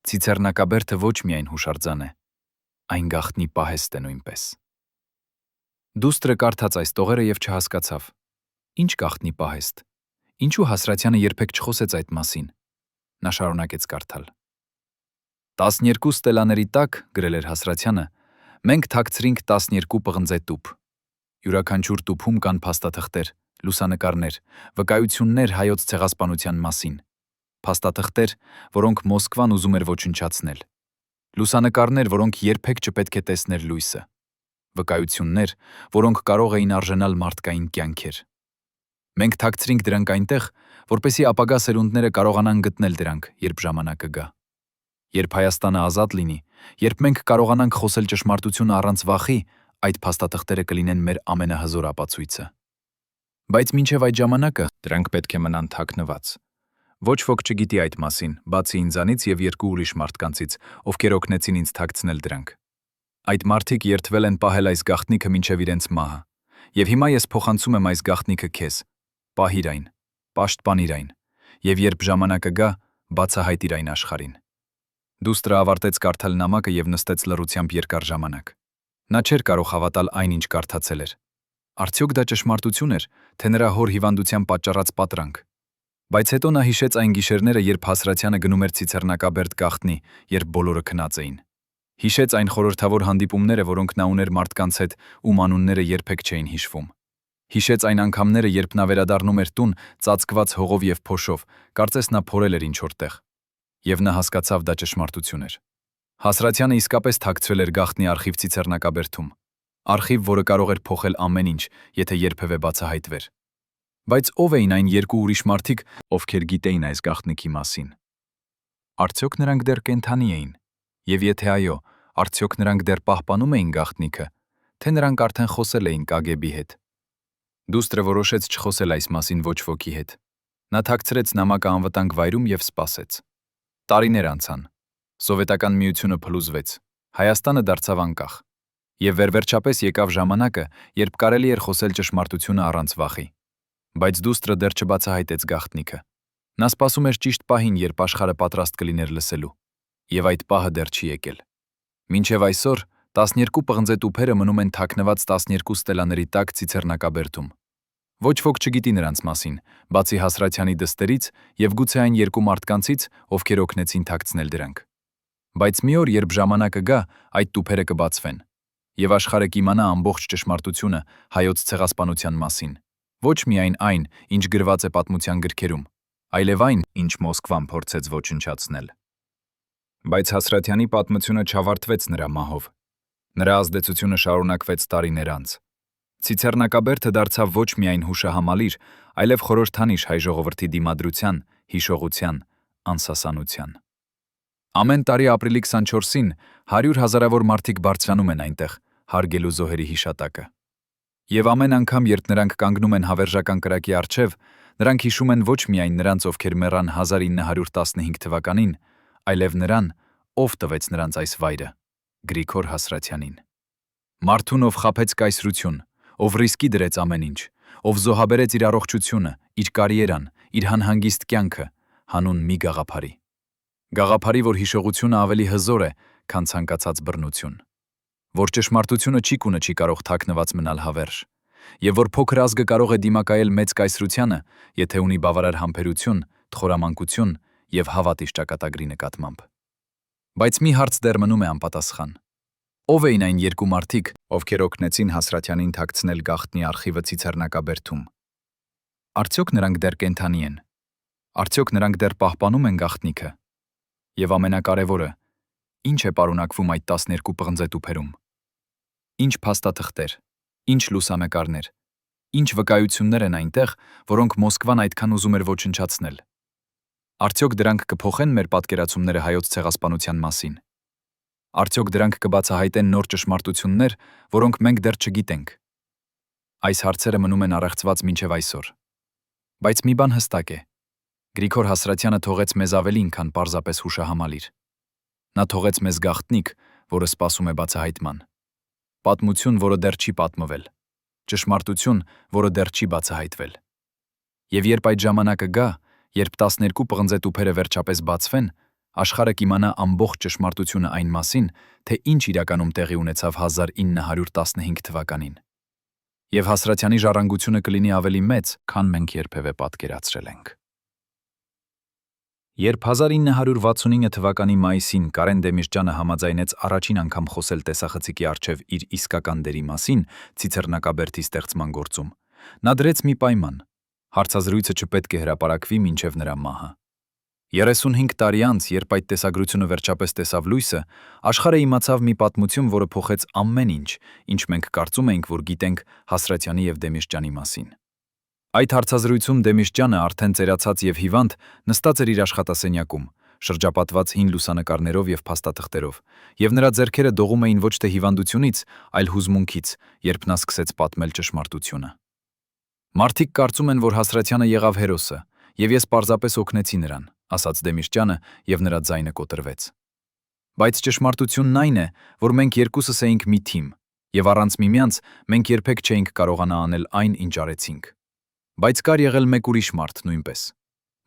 Ցիցեռնակաբերդը ոչ միայն հուշարձան է, այն գաղտնի պահեստ է նույնպես։ Դուստրը կարդաց այս տողերը եւ չհասկացավ. Ինչ գաղտնի պահեստ։ Ինչու Հասրաթյանը երբեք չխոսեց այդ մասին։ Նա շարունակեց կարդալ. 12 ստելաների տակ, գրել էր Հասրաթյանը, մենք թաքցրինք 12 պղնձե տուփ։ Յուրաքանչյուր տուփում կան փաստաթղթեր, լուսանկարներ, վկայություններ հայոց ցեղասպանության մասին։ Փաստաթղթեր, որոնք Մոսկվան ուզում էր ոչնչացնել։ Լուսանկարներ, որոնք երբեք չպետք է տեսներ լույսը։ Վկայություններ, որոնք կարող էին արժանալ մարդկային կյանքեր։ Մենք թաքցրինք դրանք այնտեղ, որպեսզի ապագա սերունդները կարողանան գտնել դրանք, երբ ժամանակը գա։ Երբ Հայաստանը ազատ լինի, երբ մենք կարողանանք խոսել ճշմարտությունը առանց վախի, այդ փաստաթղթերը կլինեն մեր ամենահզոր ապացույցը։ Բայց մինչև այդ ժամանակը դրանք պետք է մնան թաքնված։ Ոչ ոք չգիտի այդ մասին, բացի ինձանից եւ երկու ուրիշ մարդկանցից, ովքեր օգնեցին ինձ թաքցնել դրանք։ Այդ մարդիկ երդվել են պահել այս գաղտնիքը մինչև իրենց մահը։ Եվ հիմա ես փոխանցում եմ այս գաղտնիքը քեզ։ Պահիր այն, պաշտպանիր այն, եւ երբ ժամանակը գա, բացահայտիր այն աշխարհին։ Դուստրը ավարտեց կարդալ նամակը եւ նստեց լռությամբ երկար ժամանակ։ Նա չէր կարող հավատալ այն, ինչ կարդացել էր։ Արդյոք դա ճշմարտություն էր, թե նրա հոր հիվանդության պատճառած պատրանք։ Բայց հետո նա հիշեց այն գիշերները, երբ Հասրաթյանը գնում էր Ցիցեռնակաբերդ գաղտնի, երբ բոլորը քնած էին։ Հիշեց այն խորհրդավոր հանդիպումները, որոնք նա ուներ մարդկանց հետ, ում անունները երբեք չէին հիշվում։ Հիշեց այն անգամները, երբ նա վերադառնում էր տուն, ծածկված հողով եւ փոշով, կարծես նա փորել էր ինչ-որ տեղ։ Եվ նա հասկացավ դա ճշմարտություն էր։ Հասրաթյանը իսկապես թաքցվել էր գաղտնի արխիվ Ցիցեռնակաբերդում։ Արխիվ, որը կարող էր փոխել ամեն ինչ, եթե երբևէ բացահայտվեր։ Բայց ով էին այն երկու ուրիշ մարդիկ, ովքեր գիտեին այս գաղտնիքի մասին։ Արդյոք նրանք դեռ կենդանի էին։ Եվ եթե այո, արդյոք նրանք դեռ պահպանում էին գաղտնիքը, թե նրանք արդեն խոսել էին KGB հետ։ Դուստրը որոշեց չխոսել այս մասին ոչ ոքի հետ։ Նա թաքցրեց նամակը անվտանգ վայրում եւ սպասեց։ Տարիներ անցան։ Սովետական միությունը փլուզվեց։ Հայաստանը դարձավ անկախ։ Եվ վերջապես եկավ ժամանակը, երբ կարելի էր խոսել ճշմարտությունը առանց վախի։ Բայց դուստրը դեռ չբացահայտեց գաղտնիքը։ Նա սպասում էր ճիշտ պահին, երբ աշխարհը պատրաստ կլիներ լսելու։ Եվ այդ պահը դեռ չի եկել։ Մինչև այսօր 12 պղնձե տուփերը մնում են թաքնված 12 ստելաների տակ Ցիցեռնակաբերդում։ Ոչ ոք չգիտի նրանց մասին, բացի Հասրաթյանի դստերից եւ գուցե այն երկու մարդկանցից, ովքեր օգնեցին թաքցնել դրանք։ Բայց մի օր, երբ ժամանակը գա, այդ տուփերը կբացվեն։ Եվ աշխարհը կիմանա ամբողջ ճշմարտությունը հայոց ցեղասպանության մասին։ Ոչ միայն այն, ինչ գրված է պատմության գրքերում, այլև այն, ինչ Մոսկվան փորձեց ոչնչացնել։ Բայց Հասրաթյանի պատմությունը չավարտվեց նրա մահով։ Նրա ազդեցությունը շարունակվեց տարիներ անց։ Ցիցեռնակաբերդը դարձավ ոչ միայն հուշահամալիր, այլև խորհրդանիշ հայ ժողովրդի դիմադրության, հիշողության, անսասանության։ Ամեն տարի ապրիլի 24-ին 100 հազարավոր մարդիկ բարձրանում են այնտեղ, հարգելու զոհերի հիշատակը։ Եվ ամեն անգամ, երբ նրանք կանգնում են հավերժական կրակի առջև, նրանք հիշում են ոչ միայն նրանց, ովքեր մեռան 1915 թվականին, այլև նրան, ով տվեց նրանց այս վայրը՝ Գրիգոր Հասրաթյանին։ Մարդուն, ով խաբեց կայսրություն, ով ռիսկի դրեց ամեն ինչ, ով զոհաբերեց իր առողջությունը, իր կարիերան, իր հանհանգիստ կյանքը, հանուն մի գաղափարի։ Գաղափարի, որ հիշողությունը ավելի հզոր է, քան ցանկացած բռնություն։ Որ ճշմարտությունը ճիկունը չի կարող թաքնված մնալ հավերժ, եւ որ փոքր ազգը կարող է դիմակայել մեծ կայսրությանը, եթե ունի բավարար համբերություն, թխորամանկություն եւ հավատ իր ճակատագրի նկատմամբ։ Բայց մի հարց դեռ մնում է անպատասխան։ Ո՞վ էին այն երկու մարդիկ, ովքեր օգնեցին Հասրաթյանին թաքցնել գաղտնի արխիվը Ցիցեռնակաբերդում։ Արդյոք նրանք դեռ կենդանի են։ Արդյոք նրանք դեռ պահպանում են գաղտնիքը։ Եվ ամենակարևորը, ինչ է պարունակվում այդ 12 պղնձե տուփերում։ Ինչ փաստաթղթեր, ինչ լուսանկարներ, ինչ վկայություններ են այնտեղ, որոնք Մոսկվան այդքան ուզում էր ոչնչացնել։ Արդյոք դրանք կփոխեն մեր պատկերացումները հայոց ցեղասպանության մասին։ Արդյոք դրանք կբացահայտեն նոր ճշմարտություններ, որոնք մենք դեռ չգիտենք։ Այս հարցերը մնում են առեղծված մինչև այսօր։ Բայց մի բան հստակ է. Գրիգոր Հասրաթյանը թողեց մեզ ավելին, քան պարզապես հուշահամալիր։ Նա թողեց մեզ գաղտնիք, որը սպասում է բացահայտման։ Պատմություն, որը դեռ չի պատմվել։ Ճշմարտություն, որը դեռ չի բացահայտվել։ Եվ երբ այդ ժամանակը գա, երբ 12 պղնձե տուփերը վերջապես բացվեն, աշխարհը կիմանա ամբողջ ճշմարտությունը այն մասին, թե ինչ իրականում տեղի ունեցավ 1915 թվականին։ Եվ Հասրաթյանի ժառանգությունը կլինի ավելի մեծ, քան մենք երբևէ պատկերացրել ենք։ Երբ 1969 թվականի մայիսին Կարեն Դեմիրճյանը համաձայնեց առաջին անգամ խոսել տեսախցիկի առջև իր իսկական դերի մասին Ցիցեռնակաբերդի ստեղծման գործում, նա դրեց մի պայման. հարցազրույցը չպետք է հրապարակվի մինչև նրա մահը։ 35 տարի անց, երբ այդ տեսագրությունը վերջապես տեսավ լույսը, աշխարհը իմացավ մի պատմություն, որը փոխեց ամեն ինչ, ինչ մենք կարծում էինք, որ գիտենք Հասրաթյանի եւ Դեմիրճյանի մասին։ Այդ հարցազրույցում Դեմիրճյանը, արդեն ծերացած եւ հիվանդ, նստած էր իր աշխատասենյակում, շրջապատված հին լուսանկարներով եւ փաստաթղթերով, եւ նրա ձեռքերը դողում էին ոչ թե հիվանդությունից, այլ հուզմունքից, երբ նա սկսեց պատմել ճշմարտությունը։ Մարդիկ կարծում են, որ Հասրաթյանը եղավ հերոսը, եւ ես պարզապես օգնեցի նրան, ասաց Դեմիրճյանը, եւ նրա ձայնը կոտրվեց։ Բայց ճշմարտությունն այն է, որ մենք երկուսս էինք մի թիմ, եւ առանց միմյանց մենք երբեք չէինք կարողանա անել այն, ինչ արեցինք։ Բայց կար եղել մեկ ուրիշ մարդ նույնպես։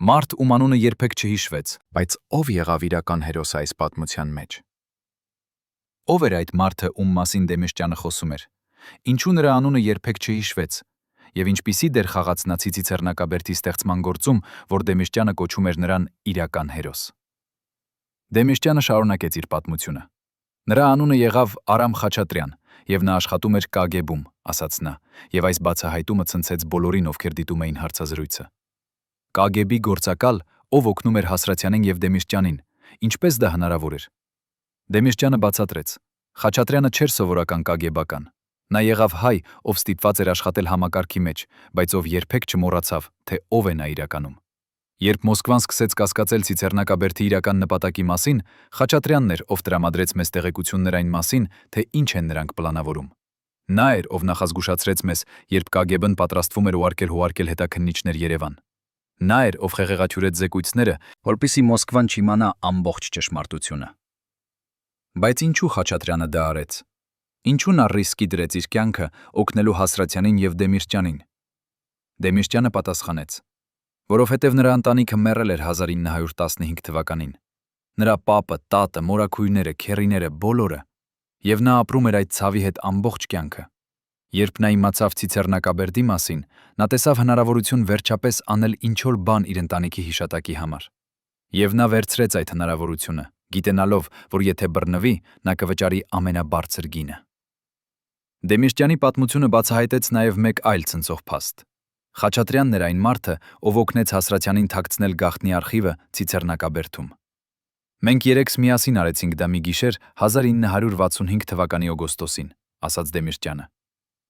Մարդ, ում անունը երբեք չհիշվեց, բայց ով եղավ իրական հերոսը այս պատմության մեջ։ Ով էր այդ մարդը, ում մասին Դեմիրճյանը խոսում էր։ Ինչու նրա անունը երբեք չհիշվեց։ Եվ ինչպիսի դեր խաղաց նա Ցիցեռնակաբերդի ստեղծման գործում, որ Դեմիրճյանը կոչում էր նրան իրական հերոս։ Դեմիրճյանը շարունակեց իր պատմությունը։ Նրա անունը եղավ Արամ Խաչատրյան, եւ նա աշխատում էր KGB-ում, ասաց նա, եւ այս բացահայտումը ցնցեց բոլորին, ովքեր դիտում էին հարցազրույցը։ KGB գործակալ, ով օգնում էր Հասրաթյանին եւ Դեմիրճյանին, ինչպես դա հնարավոր էր։ Դեմիրճյանը բացատրեց. Խաչատրյանը չէր սովորական KGB-ական։ Նա եղավ հայ, ով ստիպված էր աշխատել համակարգի մեջ, բայց ով երբեք չմոռացավ, թե ով է նա իրականում։ Երբ Մոսկվան սկսեց կասկածել Ցիցեռնակաբերդի իրական նպատակի մասին, Խաչատրյանն էր, ով տրամադրեց մեզ տեղեկություններ այն մասին, թե ինչ են նրանք պլանավորում։ Նա էր, ով նախազգուշացրեց մեզ, երբ KGB-ն պատրաստվում էր ուղարկել հետաքննիչներ Երևան։ Նա էր, ով խեղեղաչյուրեց զեկույցները, որպեսզի Մոսկվան չիմանա ամբողջ ճշմարտությունը։ Բայց ինչու Խաչատրյանը դա արեց։ Ինչու նա ռիսկի դրեց իր կյանքը օգնելու Հասրաթյանին եւ Դեմիրճյանին։ Դեմիրճյանը պատասխանեց. որովհետև նրա ընտանիքը մեռել էր 1915 թվականին։ Նրա պապը, տատը, մորաքույրները, քեռիները, բոլորը։ Եվ նա ապրում էր այդ ցավի հետ ամբողջ կյանքը։ Երբ նա իմացավ Ցիցեռնակաբերդի մասին, նա տեսավ հնարավորություն վերջապես անել ինչ-որ բան իր ընտանիքի հիշատակի համար։ Եվ նա վերցրեց այդ հնարավորությունը, գիտենալով, որ եթե բռնվի, նա կվճարի ամենաբարձր գինը։ Դեմիրճյանի պատմությունը բացահայտեց նաև մեկ այլ ցնցող փաստ։ Խաչատրյանն էր այն մարդը, ով օգնեց Հասրաթյանին թաքցնել գաղտնի արխիվը Ցիցեռնակաբերդում։ Մենք երեքս միասին արեցինք դա մի գիշեր 1965 թվականի օգոստոսին, ասաց Դեմիրճյանը։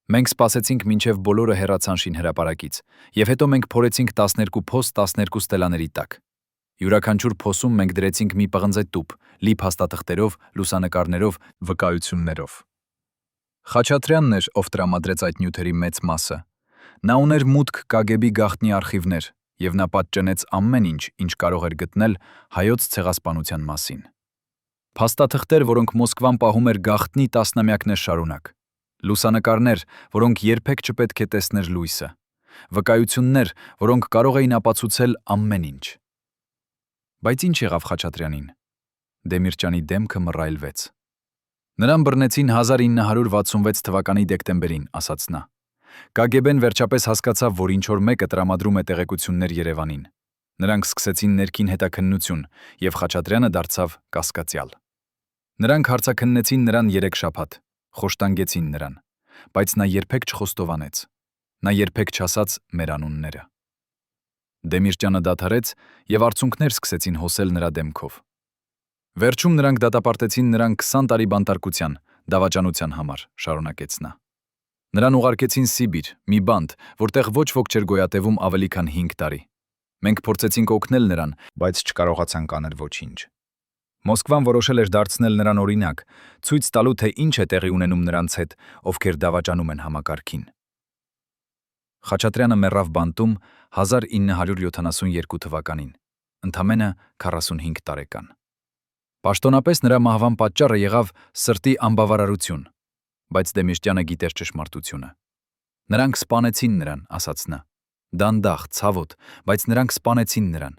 Մենք սպասեցինք մինչև բոլորը հեռացան շինհրապարակից, եւ հետո մենք փորեցինք 12 փոս 12 ստելաների տակ։ Յուրաքանչյուր փոսում մենք դրեցինք մի պղնձե տուփ, լի փաստաթղթերով, լուսանկարներով, վկայություններով։ Խաչատրյանն էր, ով տրամադրեց այդ նյութերի մեծ մասը։ Նա ուներ մուտք KGB գաղտնի արխիվներ, եւ նա պատճենեց ամեն ինչ, ինչ կարող էր գտնել հայոց ցեղասպանության մասին։ Փաստաթղթեր, որոնք Մոսկվան պահում էր գաղտնի տասնամյակներ շարունակ։ Լուսանկարներ, որոնք երբեք չպետք է տեսներ լույսը։ Վկայություններ, որոնք կարող էին ապացուցել ամեն ինչ։ Բայց ինչ եղավ Խաչատրյանին։ Դեմիրճյանի դեմքը մռայլվեց։ Նրան բռնեցին 1966 թվականի դեկտեմբերին, ասաց նա։ KGB-ն վերջապես հասկացավ, որ ինչ-որ մեկը տրամադրում է տեղեկություններ Երևանին։ Նրանք սկսեցին ներքին հետաքննություն, եւ Խաչատրյանը դարձավ կասկածյալ։ Նրանք հարցաքննեցին նրան 3 շաբաթ, խոշտանգեցին նրան, բայց նա երբեք չխոստովանեց։ Նա երբեք չասաց մեր անունները։ Դեմիրճյանը դադարեց, եւ արցունքներ սկսեցին հոսել նրա դեմքով։ Վերջում նրանք դատապարտեցին նրան 20 տարի բանտարկության, դավաճանության համար, շարունակեց նա։ Նրան ուղարկեցին Սիբիր, մի բանտ, որտեղ ոչ ոք չէր գոյատևում ավելի քան 5 տարի։ Մենք փորձեցինք օգնել նրան, բայց չկարողացանք անել ոչինչ։ Մոսկվան որոշել էր դարձնել նրան օրինակ, ցույց տալու, թե ինչ է տեղի ունենում նրանց հետ, ովքեր դավաճանում են համակարգին։ Խաչատրյանը մեռավ բանտում 1972 թվականին, ընդամենը 45 տարեկան։ Պաշտոնապես նրա մահվան պատճառը եղավ սրտի անբավարարություն, բայց Դեմիրճյանը գիտեր ճշմարտությունը։ Նրանք սպանեցին նրան, ասաց նա։ Դանդաղ, ցավոտ, բայց նրանք սպանեցին նրան,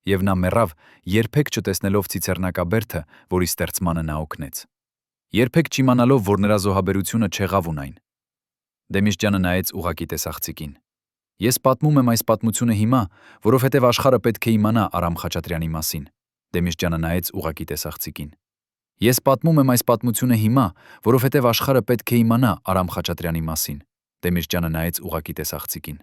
եւ նա մեռավ, երբեք չտեսնելով Ցիցեռնակաբերդը, որի ստեղծմանը նա օգնեց։ Երբեք չիմանալով, որ նրա զոհաբերությունը չեղավ ունայն։ Դեմիրճյանը նայեց ուղակի տեսախցիկին։ Ես պատմում եմ այս պատմությունը հիմա, որովհետև աշխարհը պետք է իմանա Արամ Խաչատրյանի մասին, Դեմիրճյանը նայեց ուղակի տեսախցիկին։ Ես պատմում եմ այս պատմությունը հիմա, որովհետև աշխարհը պետք է իմանա Արամ Խաչատրյանի մասին, Դեմիրճյանը նայեց ուղակի տեսախցիկին։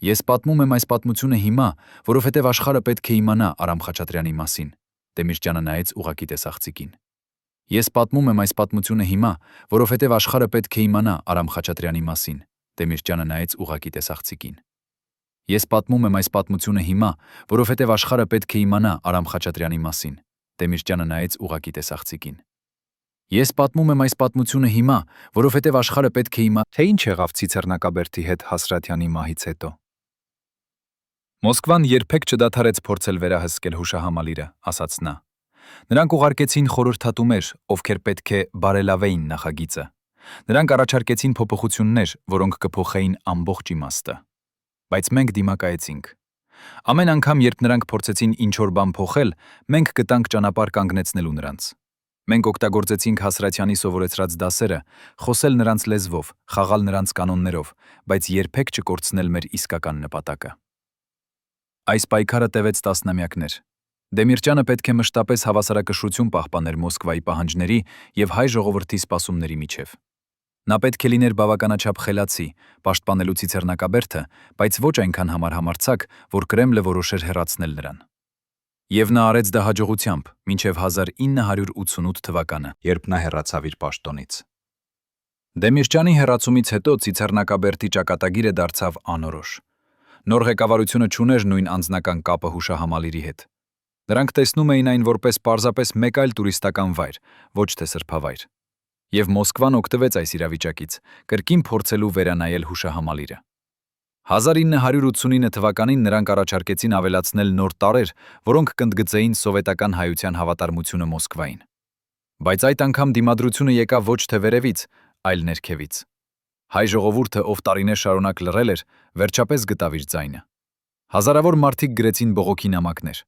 Ես պատմում եմ այս պատմությունը հիմա, որովհետև աշխարհը պետք է իմանա Արամ Խաչատրյանի մասին, Դեմիրճյանը նայեց ուղակի տեսախցիկին։ Ես պատմում եմ այս պատմությունը հիմա, որովհետև աշխարհը պետք է իմանա Արամ Խաչատրյանի մասին, Դեմիրճյանը նայեց ուղակի տեսախցիկին։ Ես պատմում եմ այս պատմությունը հիմա, որովհետև աշխարհը պետք է իմանա Արամ Խաչատրյանի մասին, Դեմիրճյանը նայեց ուղակի տեսախցիկին։ Ես պատմում եմ այս պատմությունը հիմա, որովհետև աշխարհը պետք է իմանա, թե ինչ եղավ Ցիցեռնակաբերդի հետ Հասրաթյանի մահից հետո։ Մոսկվան երբեք չդադարեց փորձել վերահսկել հուշահամալիրը, ասաց նա։ Նրանք ուղարկեցին խորհրդատուներ, ովքեր պետք է բարելավեին նախագիծը։ Նրանք առաջարկեցին փոփոխություններ, որոնք կփոխեին ամբողջ իմաստը։ Բայց մենք դիմակայեցինք։ Ամեն անգամ, երբ նրանք փորձեցին ինչ-որ բան փոխել, մենք գտանք ճանապարհ կանգնեցնելու նրանց։ Մենք օգտագործեցինք Հասրաթյանի սովորեցրած դասերը, խոսել նրանց լեզվով, խաղալ նրանց կանոններով, բայց երբեք չկորցնել մեր իսկական նպատակը։ Այս պայքարը տևեց տասնամյակներ։ Դեմիրճյանը պետք է մշտապես հավասարակշռություն պահպաներ Մոսկվայի պահանջների եւ հայ ժողովրդի սպասումների միջև։ Նա պետք է լիներ բավականաչափ խելացի, պաշտպանելու Ցիցեռնակաբերդը, բայց ոչ այնքան համարցակ, որ Կրեմլը որոշեր հեռացնել նրան։ Եվ նա արեց դա հաջողությամբ, մինչև 1988 թվականը, երբ նա հեռացավ իր պաշտոնից։ Դեմիրճյանի հեռացումից հետո Ցիցեռնակաբերդի ճակատագիրը դարձավ անորոշ։ Նոր ղեկավարությունը չուներ նույն անձնական կապը հուշահամալիրի հետ։ Նրանք տեսնում էին այն որպես պարզապես մեկ այլ տուրիստական վայր, ոչ թե սրբավայր։ Եվ Մոսկվան օգտվեց այս իրավիճակից, կրկին փորձելու վերանայել հուշահամալիրը։ 1989 թվականին նրանք առաջարկեցին ավելացնել նոր տարրեր, որոնք կընդգծեին սովետական հայության հավատարմությունը Մոսկվային։ Բայց այդ անգամ դիմադրությունը եկավ ոչ թե վերևից, այլ ներքևից։ Հայ ժողովուրդը, ով տարիներ շարունակ լռել էր, վերջապես գտավ իր ձայնը։ Հազարավոր մարդիկ գրեցին բողոքի նամակներ։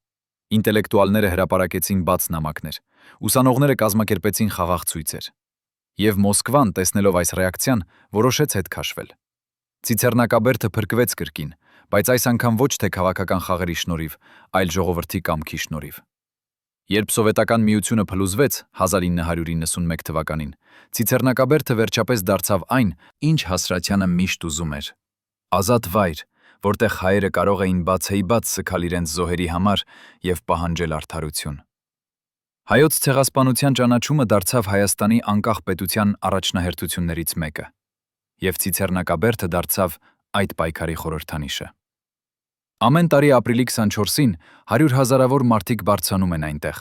Ինտելեկտուալները հրապարակեցին բաց նամակներ, ուսանողները կազմակերպեցին խաղաղ ցույցեր։ Եվ Մոսկվան, տեսնելով այս ռեակցիան, որոշեց հետ քաշվել։ Ցիցեռնակաբերդը փրկվեց կրկին, բայց այս անգամ ոչ թե քաղաքական խաղերի շնորհիվ, այլ ժողովրդի կամքի շնորհիվ։ Երբ Սովետական միությունը փլուզվեց 1991 թվականին, Ցիցեռնակաբերդը վերջապես դարձավ այն, ինչ Հասրաթյանը միշտ ուզում էր։ Ազատ վայր, որտեղ հայերը կարող էին բացեիբաց սգալ իրենց զոհերի համար եւ պահանջել արդարություն։ Հայոց ցեղասպանության ճանաչումը դարձավ Հայաստանի անկախ պետության առաջնահերթություններից մեկը, եւ Ցիցեռնակաբերդը դարձավ այդ պայքարի խորհրդանիշը։ Ամեն տարի ապրիլի 24-ին 100,000-ավոր մարդիկ բարձրանում են այնտեղ,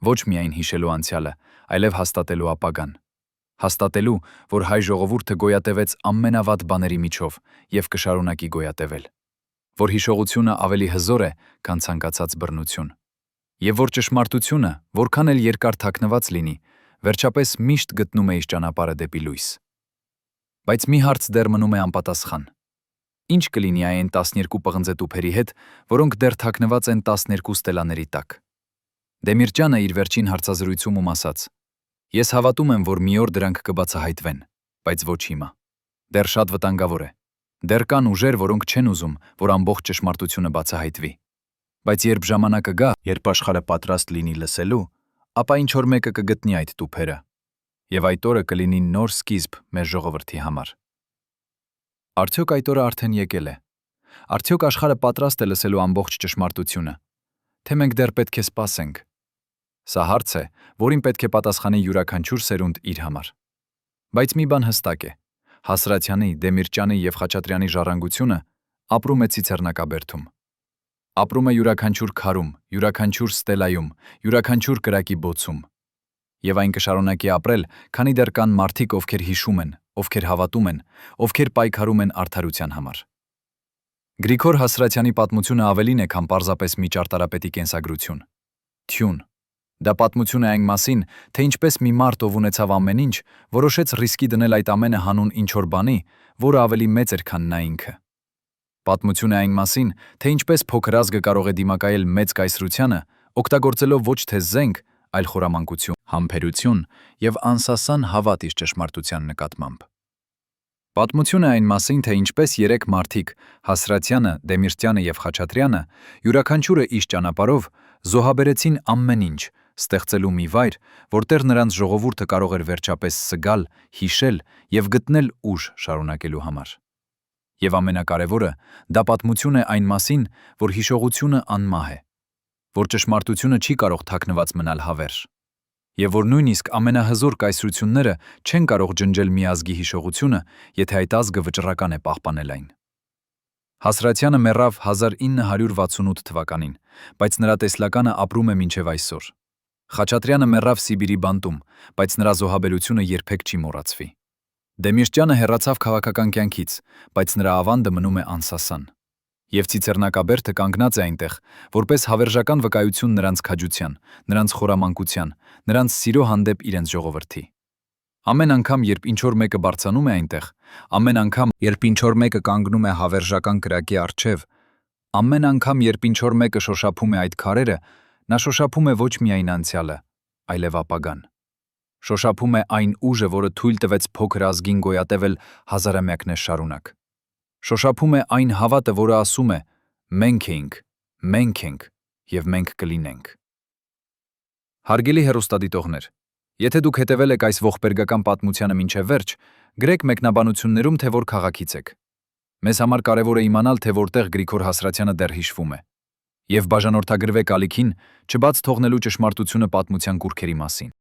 ոչ միայն հիշելու անցյալը, այլև հաստատելու ապագան։ Հաստատելու, որ հայ ժողովուրդը գոյատևեց ամենավատ բաների միջով եւ կշարունակի գոյատևել, որ հիշողությունը ավելի հզոր է, քան ցանկացած բռնություն, եւ որ ճշմարտությունը, որքան էլ երկար թաքնված լինի, վերջապես միշտ գտնում է իր ճանապարհը դեպի լույս։ Բայց մի հարց դեռ մնում է անպատասխան։ Ինչ կլինի այն 12 պղնձետուփերի հետ, որոնք դեռ թաքնված են 12 ստելաների տակ։ Դեմիրճյանը իր վերջին հարցազրույցում ասաց. Ես հավատում եմ, որ մի օր դրանք կբացահայտվեն, բայց ոչ հիմա։ Դեռ շատ վտանգավոր է։ Դեռ կան ուժեր, որոնք չեն ուզում, որ ամբողջ ճշմարտությունը բացահայտվի։ Բայց երբ ժամանակը գա, երբ աշխարհը պատրաստ լինի լսելու, ապա ինչ որ մեկը կգտնի այդ տուփերը։ Եվ այդ օրը կլինի նոր սկիզբ մեր ժողովրդի համար։ Արդյոք այդ օրը արդեն եկել է։ Արդյոք աշխարհը պատրաստ է լսելու ամբողջ ճշմարտությունը, թե մենք դեռ պետք է սպասենք։ Սա հարց է, որին պետք է պատասխանի յուրաքանչյուր սերունդ իր համար։ Բայց մի բան հստակ է. Հասրաթյանի, Դեմիրճյանի եւ Խաչատրյանի ժառանգությունը ապրում է Ցիցեռնակաբերդում։ Ապրում է յուրաքանչյուր քարում, յուրաքանչյուր ստելայում, յուրաքանչյուր կրակի բոցում։ Եվ այն կշարունակի ապրել, քանի դեռ կան մարդիկ, ովքեր հիշում են, ովքեր հավատում են, ովքեր պայքարում են արդարության համար։ Գրիգոր Հասրաթյանի պատմությունը ավելին է, քան պարզապես մի ճարտարապետի կենսագրություն։ Թյուն։ Դա պատմություն է այն մասին, թե ինչպես մի մարդ, ով ունեցավ ամեն ինչ, որոշեց ռիսկի դնել այդ ամենը հանուն ինչ-որ բանի, որը ավելի մեծ էր, քան նա ինքը։ Պատմություն է այն մասին, թե ինչպես փոքր ազգը կարող է դիմակայել մեծ կայսրությանը, օգտագործելով ոչ թե զենք, այլ խորամանկություն, համբերություն եւ անսասան հավատ իր ճշմարտության նկատմամբ։ Պատմությունը այն մասին, թե ինչպես երեք մարդիկ՝ Հասրաթյանը, Դեմիրճյանը եւ Խաչատրյանը, յուրաքանչյուրը իր ճանապարհով զոհաբերեցին ամեն ինչ, ստեղծելու մի վայր, որտեղ նրանց ժողովուրդը կարող էր վերջապես զգալ, հիշել եւ գտնել ուժ շարունակելու համար։ Եվ ամենակարևորը, դա պատմություն է այն մասին, որ հիշողությունը անմահ է, որ ճշմարտությունը չի կարող թաքնված մնալ հավերժ, եւ որ նույնիսկ ամենահզոր կայսրությունները չեն կարող ջնջել մի ազգի հիշողությունը, եթե այդ ազգը վճռական է պահպանել այն։ Հասրաթյանը մեռավ 1968 թվականին, բայց նրա տեսլականը ապրում է մինչև այսօր։ Խաչատրյանը մեռավ Սիբիրի բանտում, բայց նրա զոհաբերությունը երբեք չի մոռացվի։ Դեմիրճյանը հեռացավ քաղաքական կյանքից, բայց նրա ավանդը մնում է անսասան։ Եվ Ցիցեռնակաբերդը կանգնած է այնտեղ, որպես հավերժական վկայություն նրանց քաջության, նրանց խորամանկության, նրանց սիրո հանդեպ իրենց ժողովրդի։ Ամեն անգամ, երբ ինչ-որ մեկը բարձանում է այնտեղ, ամեն անգամ, երբ ինչ-որ մեկը կանգնում է հավերժական կրակի առջև, ամեն անգամ, երբ ինչ-որ մեկը շոշափում է այդ քարերը, նա շոշափում է ոչ միայն անցյալը, այլև ապագան։ Շոշափում է այն ուժը, որը թույլ տվեց փոքր ազգին գոյատևել հազարամյակներ շարունակ։ Շոշափում է այն հավատը, որը ասում է. մենք ենք եւ մենք կլինենք։ Հարգելի հեռուստադիտողներ, եթե դուք հետևել եք այս ողբերգական պատմությանը մինչև վերջ, գրեք մեկնաբանություններում, թե որ քաղաքից եք։ Մեզ համար կարևոր է իմանալ, թե որտեղ Գրիգոր Հասրաթյանը դեռ հիշվում է։ Եվ բաժանորդագրվեք ալիքին, չբաց թողնելու ճշմարտությունը պատմության կուռքերի մասին։